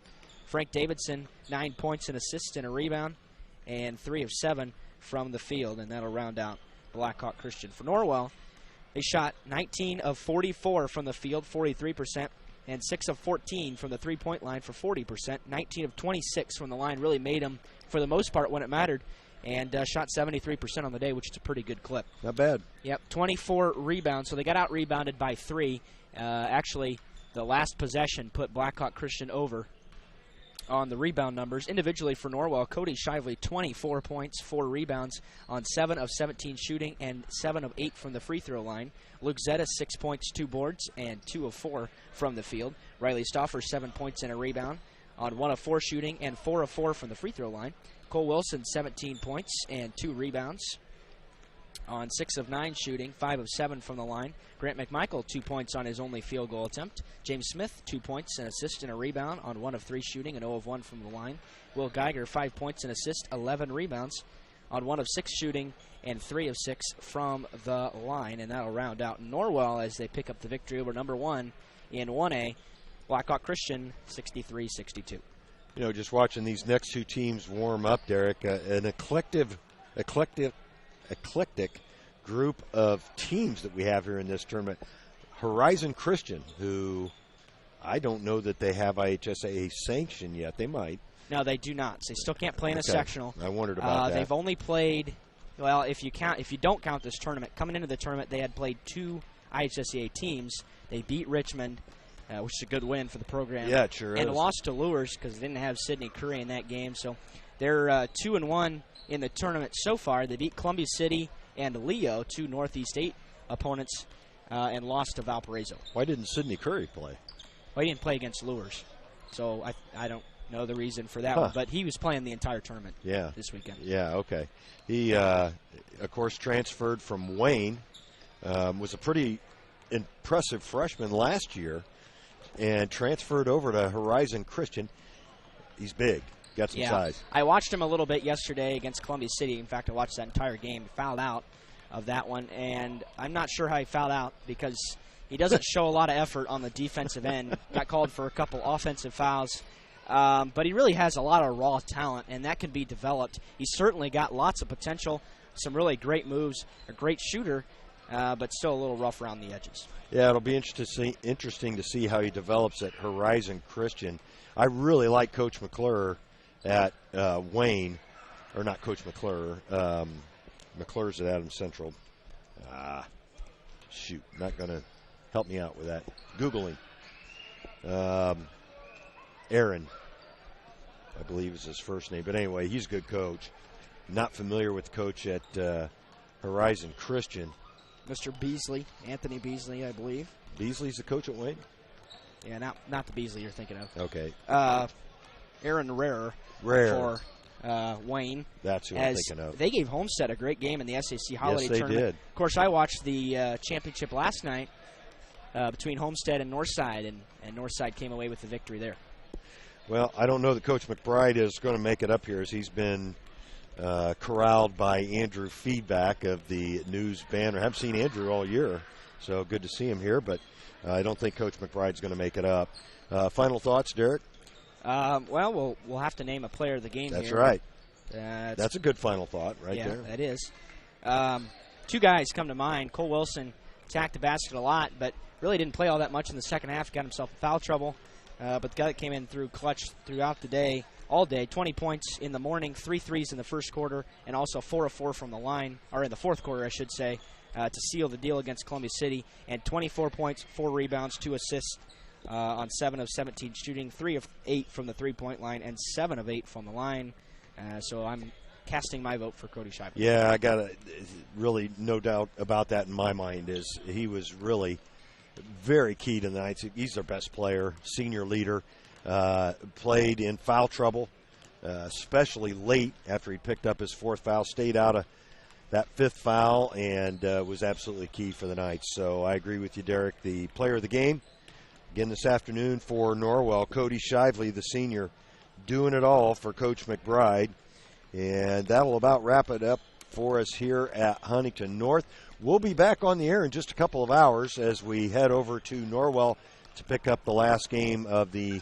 Frank Davidson, 9 points, an assist, and a rebound, and 3 of 7 from the field, and that'll round out Blackhawk Christian. For Norwell, they shot 19 of 44 from the field, 43%, and 6 of 14 from the three-point line for 40%. 19 of 26 from the line really made them, for the most part, when it mattered, and shot 73% on the day, which is a pretty good clip. Not bad. Yep, 24 rebounds, so they got out-rebounded by 3. Actually, the last possession put Blackhawk Christian over on the rebound numbers. Individually for Norwell, Cody Shively, 24 points, 4 rebounds on 7 of 17 shooting and 7 of 8 from the free throw line. Luke Zeta, 6 points, 2 boards, and 2 of 4 from the field. Riley Stauffer, 7 points and a rebound on 1 of 4 shooting and 4 of 4 from the free throw line. Cole Wilson, 17 points and 2 rebounds on 6 of 9 shooting, 5 of 7 from the line. Grant McMichael, 2 points on his only field goal attempt. James Smith, 2 points, an assist and a rebound on 1 of 3 shooting and 0 of 1 from the line. Will Geiger, 5 points, an assist, 11 rebounds on 1 of 6 shooting and 3 of 6 from the line. And that'll round out Norwell as they pick up the victory over number 1 in 1A. Blackhawk Christian, 63-62. You know, just watching these next two teams warm up, Derek, an eclectic group of teams that we have here in this tournament. Horizon Christian, who I don't know that they have IHSAA sanction yet. They might. No, they do not. They still can't play in a sectional. I wondered about that. They've only played, well, if you don't count this tournament, coming into the tournament, they had played 2 IHSAA teams. They beat Richmond, which is a good win for the program. Yeah, it sure is. And lost to Lures because they didn't have Sidney Curry in that game. So they're 2-1 in the tournament so far. They beat Columbia City and Leo, 2 Northeast 8 opponents, and lost to Valparaiso. Why didn't Sidney Curry play? Well, he didn't play against Lures. So I don't know the reason for that one. But he was playing the entire tournament this weekend. Yeah, okay. He, of course, transferred from Wayne. Was a pretty impressive freshman last year and transferred over to Horizon Christian. He's big. Got some size. I watched him a little bit yesterday against Columbia City. In fact, I watched that entire game. He fouled out of that one, and I'm not sure how he fouled out because he doesn't show a lot of effort on the defensive end. Got called for a couple offensive fouls. But he really has a lot of raw talent, and that can be developed. He's certainly got lots of potential, some really great moves, a great shooter, but still a little rough around the edges. Yeah, it'll be interesting to see how he develops at Horizon Christian. I really like Coach McClure at Wayne, or not Coach McClure. McClure's at Adams Central. Shoot, not going to help me out with that. Googling. Aaron, I believe is his first name. But anyway, he's a good coach. Not familiar with the coach at Horizon Christian. Mr. Beasley, Anthony Beasley, I believe. Beasley's the coach at Wayne? Yeah, not the Beasley you're thinking of. Okay. Aaron Rare for Wayne. That's who I'm thinking of. They gave Homestead a great game in the SAC Holiday Tournament. Yes, they did. Of course, I watched the championship last night between Homestead and Northside, and Northside came away with the victory there. Well, I don't know that Coach McBride is going to make it up here, as he's been corralled by Andrew Feedback of the News Banner. I haven't seen Andrew all year, so good to see him here, but I don't think Coach McBride's going to make it up. Final thoughts, Derek? Well, we'll have to name a player of the game. That's here. right. That's a good final thought right there. Yeah, that is. 2 guys come to mind. Cole Wilson attacked the basket a lot, but really didn't play all that much in the second half. Got himself in foul trouble. But the guy that came in through clutch throughout the day, all day, 20 points in the morning, 3 threes in the first quarter, and also 4 of 4 from the line, or in the fourth quarter, I should say, to seal the deal against Columbia City. And 24 points, 4 rebounds, 2 assists on 7 of 17 shooting, 3 of 8 from the three-point line, and 7 of 8 from the line. So I'm casting my vote for Cody Shively. Yeah, I got really no doubt about that in my mind. Is he was really very key tonight. He's their best player, senior leader. Played in foul trouble, especially late after he picked up his 4th foul. Stayed out of that 5th foul and was absolutely key for the night. So I agree with you, Derek. The player of the game, again this afternoon for Norwell, Cody Shively, the senior, doing it all for Coach McBride. And that'll about wrap it up for us here at Huntington North. We'll be back on the air in just a couple of hours as we head over to Norwell to pick up the last game of the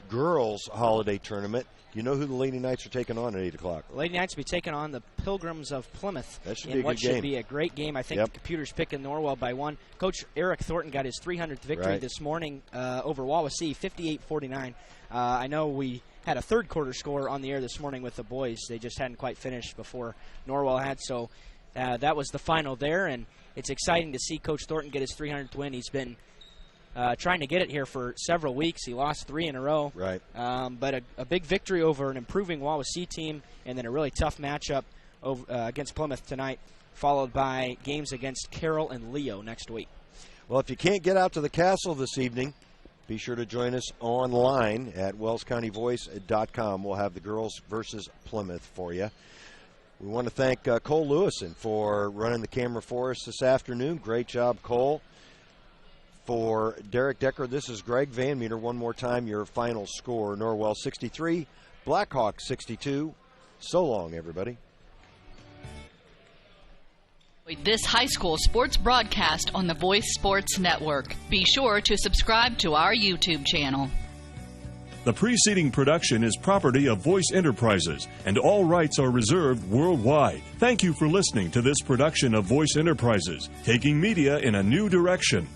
girls' holiday tournament. You know who the Lady Knights are taking on at 8 o'clock? The Lady Knights will be taking on the Pilgrims of Plymouth. That should be in a good what game. Should be a great game. I think the computer's picking Norwell by 1. Coach Eric Thornton got his 300th victory this morning over Wawasee, 58-49. I know we had a third quarter score on the air this morning with the boys. They just hadn't quite finished before Norwell had. So that was the final there, and it's exciting to see Coach Thornton get his 300th win. He's been trying to get it here for several weeks. He lost 3 in a row. Right. But a big victory over an improving Wawasee team, and then a really tough matchup against Plymouth tonight, followed by games against Carroll and Leo next week. Well, if you can't get out to the Castle this evening, be sure to join us online at wellscountyvoice.com. We'll have the girls versus Plymouth for you. We want to thank Cole Lewison for running the camera for us this afternoon. Great job, Cole. For Derek Decker, this is Greg Van Meter. One more time, your final score: Norwell 63, Blackhawk 62. So long, everybody. This high school sports broadcast on the Voice Sports Network. Be sure to subscribe to our YouTube channel. The preceding production is property of Voice Enterprises, and all rights are reserved worldwide. Thank you for listening to this production of Voice Enterprises, taking media in a new direction.